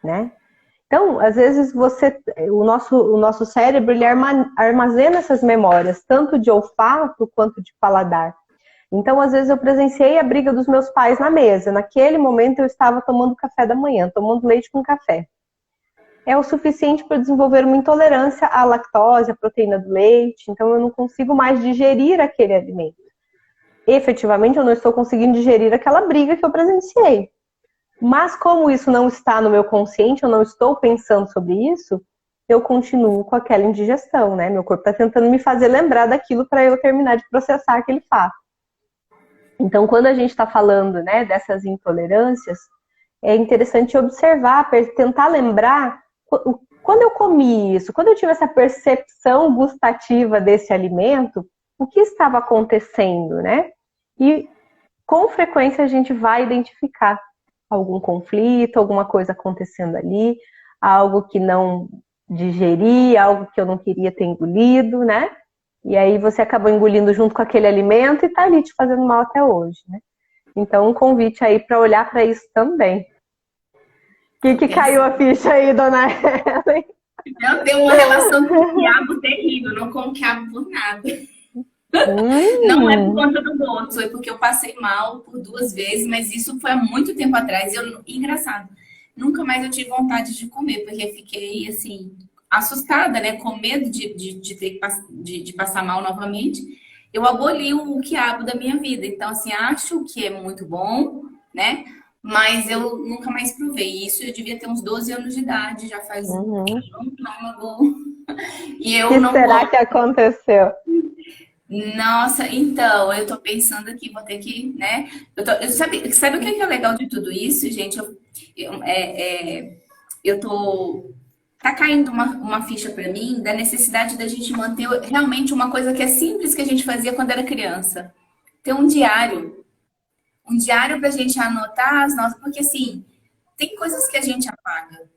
Né? Então, às vezes o nosso cérebro ele armazena essas memórias, tanto de olfato quanto de paladar. Então, às vezes eu presenciei a briga dos meus pais na mesa. Naquele momento eu estava tomando café da manhã, tomando leite com café. É o suficiente para desenvolver uma intolerância à lactose, à proteína do leite. Então, eu não consigo mais digerir aquele alimento. Efetivamente, eu não estou conseguindo digerir aquela briga que eu presenciei. Mas como isso não está no meu consciente, eu não estou pensando sobre isso, eu continuo com aquela indigestão, né? Meu corpo está tentando me fazer lembrar daquilo para eu terminar de processar aquele fato. Então, quando a gente está falando, né, dessas intolerâncias, é interessante observar, tentar lembrar quando eu comi isso, quando eu tive essa percepção gustativa desse alimento, o que estava acontecendo, né? E com frequência a gente vai identificar algum conflito, alguma coisa acontecendo ali, algo que não digeri, algo que eu não queria ter engolido, né? E aí você acabou engolindo junto com aquele alimento e tá ali te fazendo mal até hoje, né? Então, um convite aí para olhar para isso também. O que caiu a ficha aí, dona Ellen?
Eu tenho uma relação com o quiabo terrível, não como quiabo por nada. Não é por conta do gosto, foi porque eu passei mal por 2 vezes, mas isso foi há muito tempo atrás. Engraçado, nunca mais eu tive vontade de comer, porque fiquei, assim, assustada, né? Com medo de passar mal novamente. Eu aboli o quiabo da minha vida. Então, assim, acho que é muito bom, né? Mas eu nunca mais provei. Isso eu devia ter uns 12 anos de idade, já faz um estômago. E eu não
será que aconteceu?
Nossa, então, eu tô pensando aqui, vou ter que, né? Sabe o que é legal de tudo isso, gente? eu tô tá caindo uma ficha para mim da necessidade da gente manter realmente uma coisa que é simples que a gente fazia quando era criança. Ter um diário. Um diário para a gente anotar as nossas. Porque, assim, tem coisas que a gente apaga.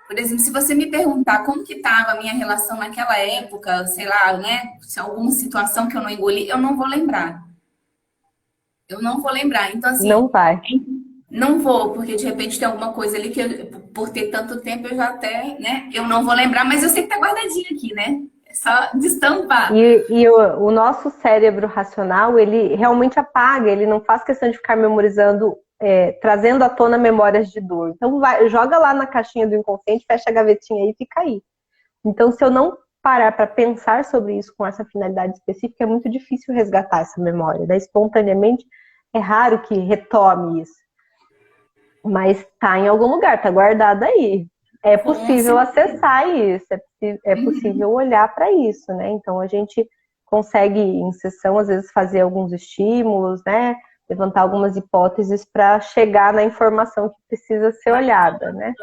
Por exemplo, se você me perguntar como que estava a minha relação naquela época, sei lá, né? Se alguma situação que eu não engoli, eu não vou lembrar. Eu não vou lembrar. Então, assim,
Não vai.
não vou, porque de repente tem alguma coisa ali que, por ter tanto tempo, eu já até, né? Eu não vou lembrar, mas eu sei que tá guardadinho aqui, né? É só destampar.
E o nosso cérebro racional, ele realmente apaga, ele não faz questão de ficar memorizando, trazendo à tona memórias de dor. Então, joga lá na caixinha do inconsciente, fecha a gavetinha aí e fica aí. Então, se eu não parar para pensar sobre isso com essa finalidade específica, é muito difícil resgatar essa memória. Daí, espontaneamente, é raro que retome isso. Mas está em algum lugar, está guardado aí. É possível acessar isso, é possível olhar para isso, né? Então a gente consegue, em sessão, às vezes, fazer alguns estímulos, né? Levantar algumas hipóteses para chegar na informação que precisa ser olhada, né?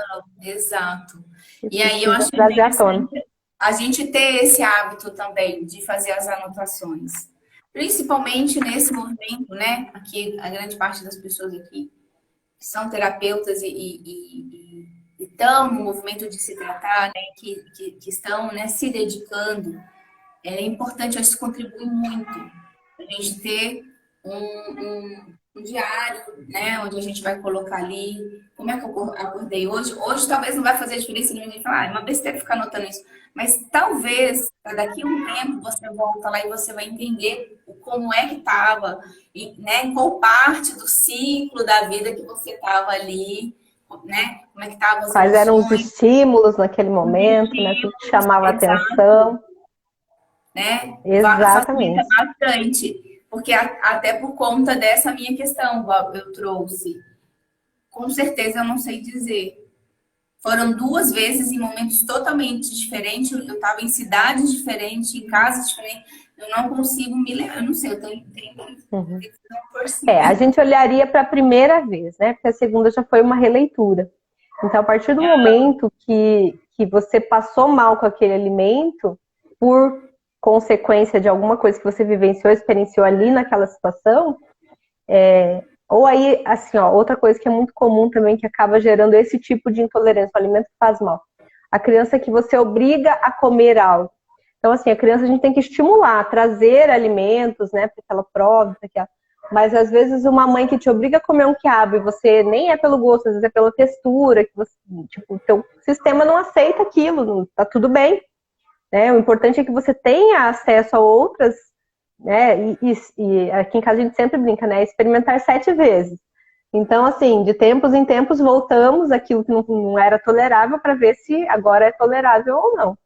Exato.
Que
E aí eu
precisa
acho
trazer à tona.
interessante a gente ter esse hábito também de fazer as anotações. Principalmente nesse movimento, né? Aqui, a grande parte das pessoas aqui que são terapeutas e estão no movimento de se tratar, né? Que estão, né, se dedicando. É importante, acho que contribui muito a gente ter um diário, né, onde a gente vai colocar ali como é que eu acordei hoje. Hoje talvez não vai fazer diferença nenhuma, a gente falar, é uma besteira ficar anotando isso. Mas talvez, daqui a um tempo, você volta lá e você vai entender como é que estava, né, em qual parte do ciclo da vida que você estava ali, né, como é que estavam as
Quais eram os
emoções.
estímulos naquele momento, né? O que chamava a atenção.
Né? Facilita
Exatamente.
bastante, porque até por conta dessa minha questão, igual eu trouxe, com certeza eu não sei dizer. Foram 2 vezes em momentos totalmente diferentes, eu estava em cidades diferentes, em casas diferentes, eu não consigo me lembrar, eu não sei, eu tenho que fazer uma
A
forcinha.
gente olharia para a primeira vez, né? Porque a segunda já foi uma releitura. Então, a partir do momento que você passou mal com aquele alimento, por consequência de alguma coisa que você vivenciou, experienciou ali naquela situação, ou aí, assim, ó, outra coisa que é muito comum também, que acaba gerando esse tipo de intolerância, o alimento que faz mal. A criança que você obriga a comer algo. Então, assim, a criança a gente tem que estimular, trazer alimentos, né, para que ela prove, para que ela... Mas às vezes uma mãe que te obriga a comer um quiabo e você nem é pelo gosto, às vezes é pela textura, que você, tipo, o teu sistema não aceita aquilo, não, tá tudo bem, né? O importante é que você tenha acesso a outras, né? E aqui em casa a gente sempre brinca, né? Experimentar 7 vezes. Então, assim, de tempos em tempos voltamos àquilo que não era tolerável para ver se agora é tolerável ou não.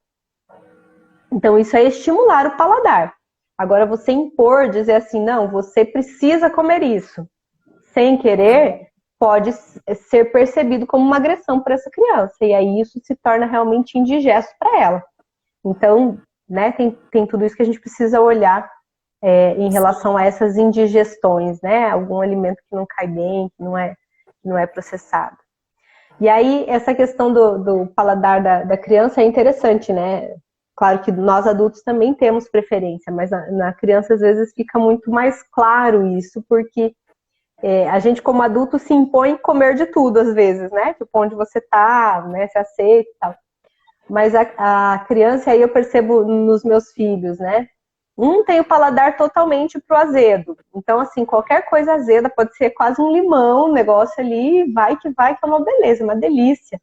Então, isso é estimular o paladar. Agora, você impor, dizer assim, não, você precisa comer isso, sem querer, pode ser percebido como uma agressão para essa criança. E aí isso se torna realmente indigesto para ela. Então, né, tem tudo isso que a gente precisa olhar em relação a essas indigestões, né? Algum alimento que não cai bem, que não é processado. E aí, essa questão do paladar da criança é interessante, né? Claro que nós adultos também temos preferência, mas na criança às vezes fica muito mais claro isso, porque a gente como adulto se impõe comer de tudo às vezes, né? Tipo, onde você tá, né? Se aceita e tal. Mas a criança, aí eu percebo nos meus filhos, né? Um tem o paladar totalmente pro azedo. Então, assim, qualquer coisa azeda, pode ser quase um limão, um negócio ali, vai, que é uma beleza, uma delícia.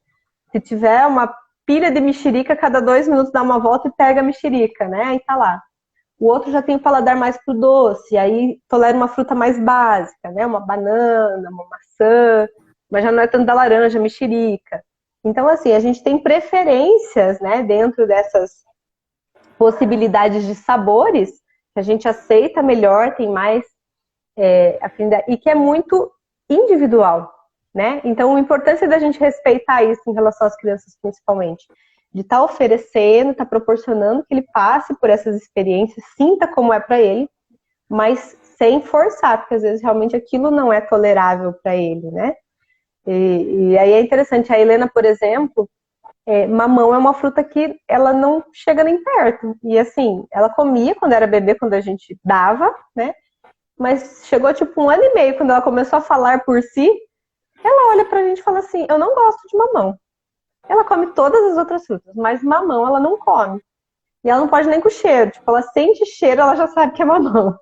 Se tiver uma pilha de mexerica, cada 2 minutos dá uma volta e pega a mexerica, né? Aí tá lá. O outro já tem o paladar mais pro doce, aí tolera uma fruta mais básica, né? Uma banana, uma maçã, mas já não é tanto da laranja, mexerica. Então, assim, a gente tem preferências, né, dentro dessas possibilidades de sabores, que a gente aceita melhor, tem mais afinidade, e que é muito individual, né? Então, a importância da gente respeitar isso em relação às crianças, principalmente, de estar oferecendo, estar proporcionando que ele passe por essas experiências, sinta como é para ele, mas sem forçar, porque às vezes realmente aquilo não é tolerável para ele, né? E aí é interessante, a Helena, por exemplo, mamão é uma fruta que ela não chega nem perto. E assim, ela comia quando era bebê, quando a gente dava, né? Mas chegou tipo 1 ano e meio, quando ela começou a falar por si, ela olha pra gente e fala assim, eu não gosto de mamão. Ela come todas as outras frutas, mas mamão ela não come. E ela não pode nem com cheiro. Tipo, ela sente cheiro, ela já sabe que é mamão.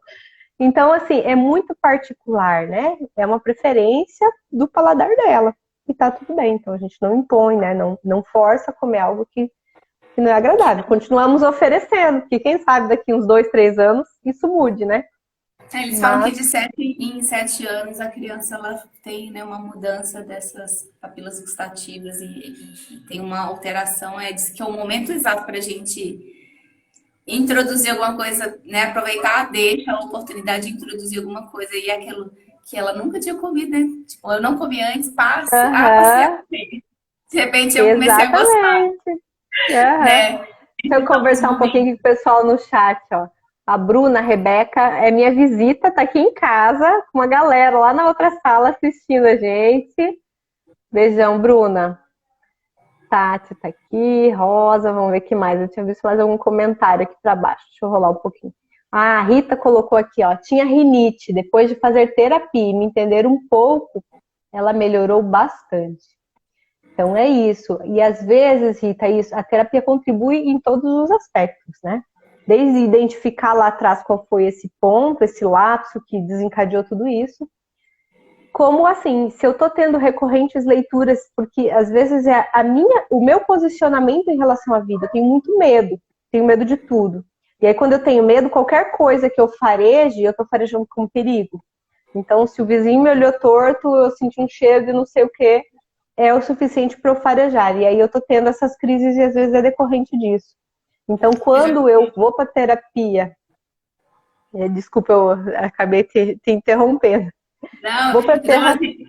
Então, assim, é muito particular, né? É uma preferência do paladar dela. E tá tudo bem. Então, a gente não impõe, né? Não força a comer algo que não é agradável. Continuamos oferecendo, porque quem sabe daqui uns 2, 3 anos isso mude, né?
Eles falam que de 7 em 7 anos a criança ela tem, né, uma mudança dessas papilas gustativas e tem uma alteração. Diz que é o momento exato para a gente introduzir alguma coisa, né? Aproveitar, deixa a oportunidade de introduzir alguma coisa e aquilo que ela nunca tinha comido, né? Tipo, eu não comi antes, passei a comer. De repente eu comecei a gostar. Né?
Deixa eu conversar um pouquinho com o pessoal no chat, ó. A Bruna, a Rebeca, é minha visita, tá aqui em casa, com uma galera lá na outra sala assistindo a gente. Beijão, Bruna. Tati tá aqui, Rosa, vamos ver o que mais. Eu tinha visto mais algum comentário aqui pra baixo. Deixa eu rolar um pouquinho. A Rita colocou aqui, ó. Tinha rinite. Depois de fazer terapia e me entender um pouco, ela melhorou bastante. Então é isso. E às vezes, Rita, a terapia contribui em todos os aspectos, né? Desde identificar lá atrás qual foi esse ponto, esse lapso que desencadeou tudo isso. Como assim, se eu tô tendo recorrentes leituras, porque às vezes o meu posicionamento em relação à vida, eu tenho muito medo, tenho medo de tudo. E aí quando eu tenho medo, qualquer coisa que eu fareje, eu tô farejando como perigo. Então se o vizinho me olhou torto, eu senti um cheiro de não sei o que, é o suficiente para eu farejar. E aí eu tô tendo essas crises e às vezes é decorrente disso. Então quando eu vou para terapia, desculpa, eu acabei te interrompendo.
Não,
vou para terapia.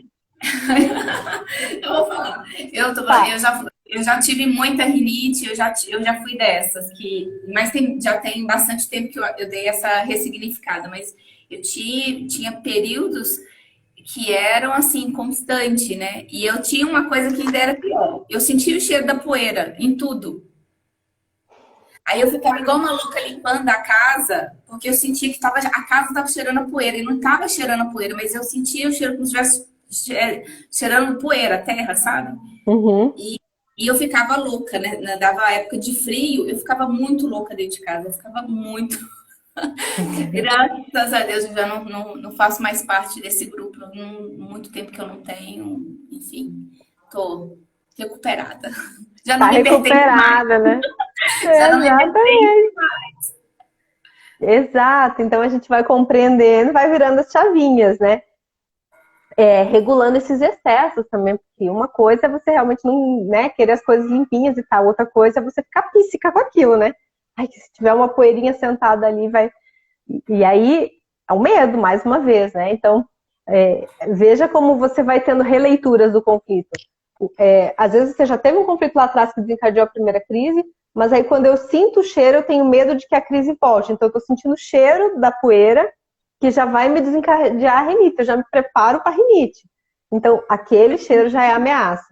Eu vou falar. Eu já tive muita rinite, eu já fui dessas, mas já tem bastante tempo que eu dei essa ressignificada, mas eu tinha períodos que eram assim, constante, né? E eu tinha uma coisa que ainda era pior. Eu sentia o cheiro da poeira em tudo. Aí eu ficava igual uma louca limpando a casa, porque eu sentia que a casa estava cheirando a poeira. E não estava cheirando a poeira, mas eu sentia o cheiro como se estivesse cheirando poeira, terra, sabe?
Uhum.
E eu ficava louca, né? Dava época de frio, eu ficava muito louca dentro de casa. Eu ficava muito. Graças a Deus, eu já não faço mais parte desse grupo. Muito tempo que eu não tenho. Enfim, tô recuperada. Já não
Tá
me pertence mais.
recuperada, né?
Já não me pertence
mais. Exato. Então a gente vai compreendendo, vai virando as chavinhas, né? Regulando esses excessos também, porque uma coisa é você realmente não, né, querer as coisas limpinhas e tal, outra coisa é você ficar píssica com aquilo, né? Ai, que se tiver uma poeirinha sentada ali, vai... E aí, é o medo, mais uma vez, né? Então, veja como você vai tendo releituras do conflito. Às vezes você já teve um conflito lá atrás que desencadeou a primeira crise, mas aí quando eu sinto o cheiro, eu tenho medo de que a crise volte. Então, eu tô sentindo o cheiro da poeira, que já vai me desencadear a rinite, eu já me preparo para a rinite. Então, aquele cheiro já é ameaça,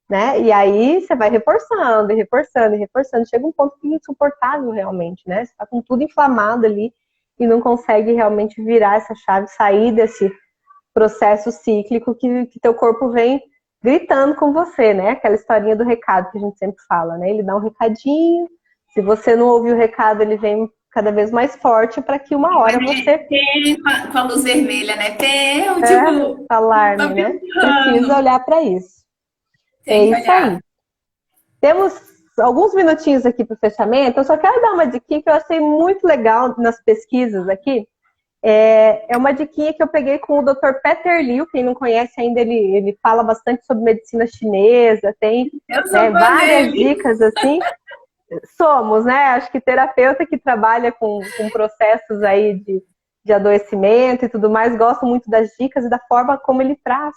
né? E aí você vai reforçando, e reforçando, e reforçando. Chega um ponto que é insuportável realmente, né? Você tá com tudo inflamado ali e não consegue realmente virar essa chave, sair desse processo cíclico que teu corpo vem gritando com você, né? Aquela historinha do recado que a gente sempre fala, né? Ele dá um recadinho, se você não ouvir o recado, ele vem cada vez mais forte para que uma hora você...
Com a luz vermelha, né?
Alarme, né? Precisa olhar para isso. É isso aí. Temos alguns minutinhos aqui para o fechamento. Eu só quero dar uma diquinha que eu achei muito legal nas pesquisas aqui. É uma diquinha que eu peguei com o Dr. Peter Liu. Quem não conhece ainda, ele fala bastante sobre medicina chinesa. Tem várias dicas assim. Somos, né? Acho que terapeuta que trabalha com processos aí de adoecimento e tudo mais, gosto muito das dicas e da forma como ele traz.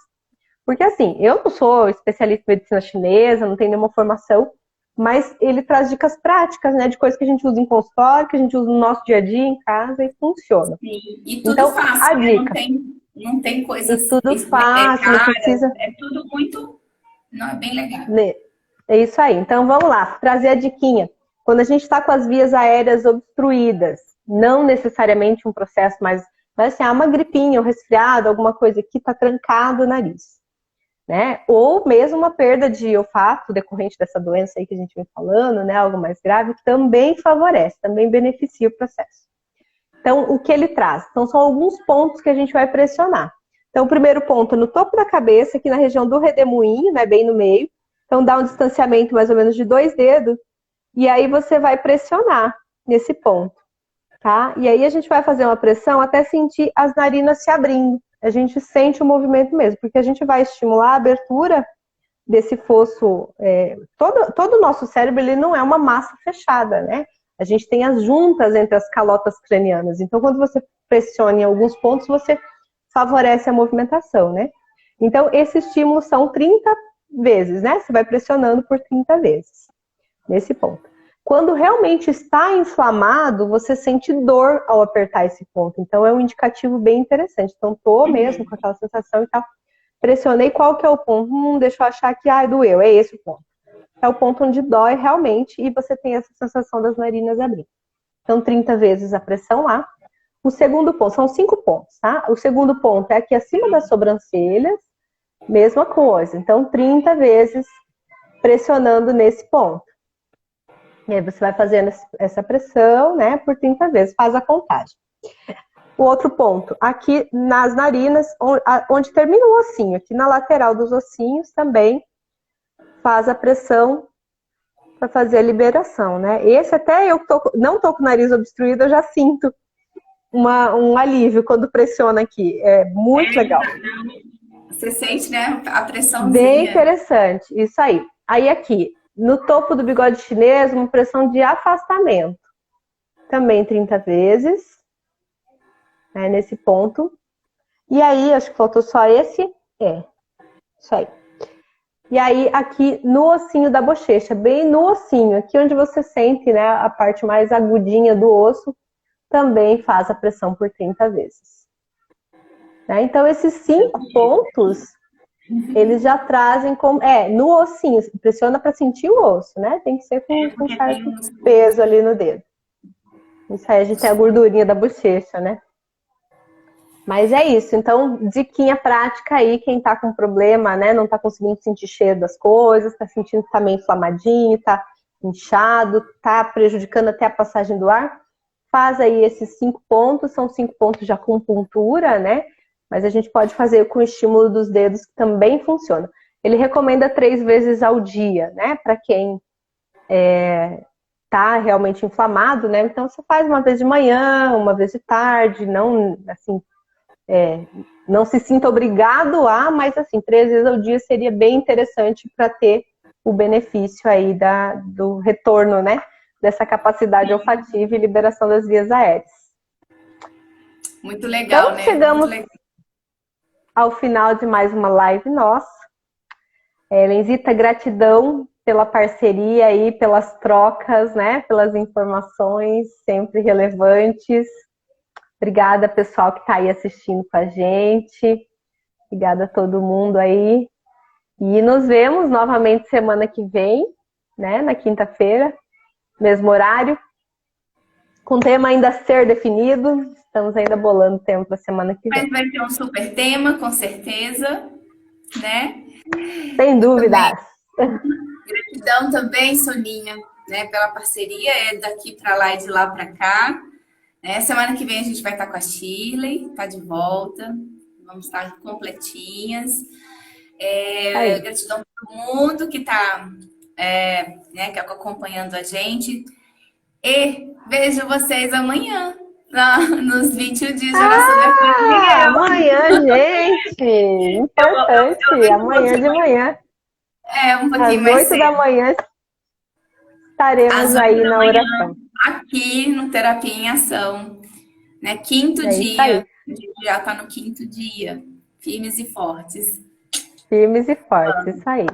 Porque assim, eu não sou especialista em medicina chinesa, não tenho nenhuma formação, mas ele traz dicas práticas, né? De coisas que a gente usa em consultório, que a gente usa no nosso dia a dia, em casa, e funciona.
Sim, e tudo
então,
fácil,
a dica.
não tem
E
coisas
tudo fácil, não
caras,
precisa.
é tudo muito, não, é bem legal.
É isso aí. Então vamos lá, trazer a diquinha. Quando a gente está com as vias aéreas obstruídas, não necessariamente um processo mais. Mas assim, uma gripinha, um resfriado, alguma coisa que está trancado o nariz. Né? Ou mesmo uma perda de olfato decorrente dessa doença aí que a gente vem falando, né? Algo mais grave, também favorece, também beneficia o processo. Então, o que ele traz? Então, são alguns pontos que a gente vai pressionar. Então, o primeiro ponto é no topo da cabeça, aqui na região do redemoinho, né? Bem no meio. Então, dá um distanciamento mais ou menos de 2 dedos. E aí você vai pressionar nesse ponto, tá? E aí a gente vai fazer uma pressão até sentir as narinas se abrindo. A gente sente o movimento mesmo, porque a gente vai estimular a abertura desse fosso. Todo o nosso cérebro ele não é uma massa fechada, né? A gente tem as juntas entre as calotas cranianas. Então, quando você pressiona em alguns pontos, você favorece a movimentação, né? Então, esse estímulo são 30 vezes, né? Você vai pressionando por 30 vezes nesse ponto. Quando realmente está inflamado, você sente dor ao apertar esse ponto. Então, é um indicativo bem interessante. Então, tô mesmo com aquela sensação e tal. Pressionei, qual que é o ponto? Deixa eu achar que, doeu. É esse o ponto. É o ponto onde dói realmente e você tem essa sensação das narinas abrindo. Então, 30 vezes a pressão lá. O segundo ponto, são 5 pontos, tá? O segundo ponto é aqui acima das sobrancelhas, mesma coisa. Então, 30 vezes pressionando nesse ponto. E aí você vai fazendo essa pressão, né, por 30 vezes, faz a contagem. O outro ponto, aqui nas narinas, onde termina o ossinho, aqui na lateral dos ossinhos também, faz a pressão para fazer a liberação, né? Esse até eu que não tô com o nariz obstruído, eu já sinto um alívio quando pressiona aqui. É muito legal.
Você sente, né, a
Bem
pressãozinha.
interessante, isso aí. Aí aqui, no topo do bigode chinês, uma pressão de afastamento. Também 30 vezes, né, nesse ponto. E aí, acho que faltou só esse. Isso aí. E aí, aqui no ossinho da bochecha, bem no ossinho, aqui onde você sente, né, a parte mais agudinha do osso, também faz a pressão por 30 vezes. Né? Então, esses 5 pontos, eles já trazem como... no ossinho, pressiona para sentir o osso, né? Tem que ser com certo peso ali no dedo. Isso aí a gente tem a gordurinha da bochecha, né? Mas é isso, então, diquinha prática aí, quem tá com problema, né, não tá conseguindo sentir cheiro das coisas, tá sentindo que tá meio inflamadinho, tá inchado, tá prejudicando até a passagem do ar, faz aí esses 5 pontos, são 5 pontos de acupuntura, né, mas a gente pode fazer com o estímulo dos dedos, que também funciona. Ele recomenda 3 vezes ao dia, né, para quem tá realmente inflamado, né, então você faz uma vez de manhã, uma vez de tarde, não, assim, não se sinta obrigado mas assim, 3 vezes ao dia seria bem interessante para ter o benefício aí do retorno, né? Dessa capacidade olfativa e liberação das vias aéreas.
Muito legal,
Então,
né?
chegamos
Muito legal.
ao final de mais uma live nossa. Lenzita, gratidão pela parceria aí, pelas trocas, né? Pelas informações sempre relevantes. Obrigada, pessoal que está aí assistindo com a gente. Obrigada a todo mundo aí. E nos vemos novamente semana que vem, né? Na quinta-feira, mesmo horário. Com tema ainda a ser definido. Estamos ainda bolando o tema para semana que vem.
Mas vai ter um super tema, com certeza, né?
Sem dúvidas.
Gratidão também, Soninha, né, pela parceria, daqui para lá e de lá para cá. Semana que vem a gente vai estar com a Shirley, tá de volta. Vamos estar completinhas. Gratidão a todo mundo que está que acompanhando a gente. E vejo vocês amanhã, nos 21 dias de oração da família.
Amanhã, gente! Importante! Amanhã de manhã.
Um pouquinho
às
mais
8 da
cedo.
manhã estaremos
Às 8
aí
da
na
manhã,
oração.
aqui no Terapia em Ação. Né? Quinto
É isso aí.
dia. A gente já está no quinto dia. Firmes e fortes.
Firmes e fortes, isso aí.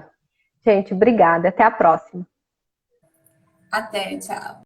Gente, obrigada. Até a próxima.
Até, tchau.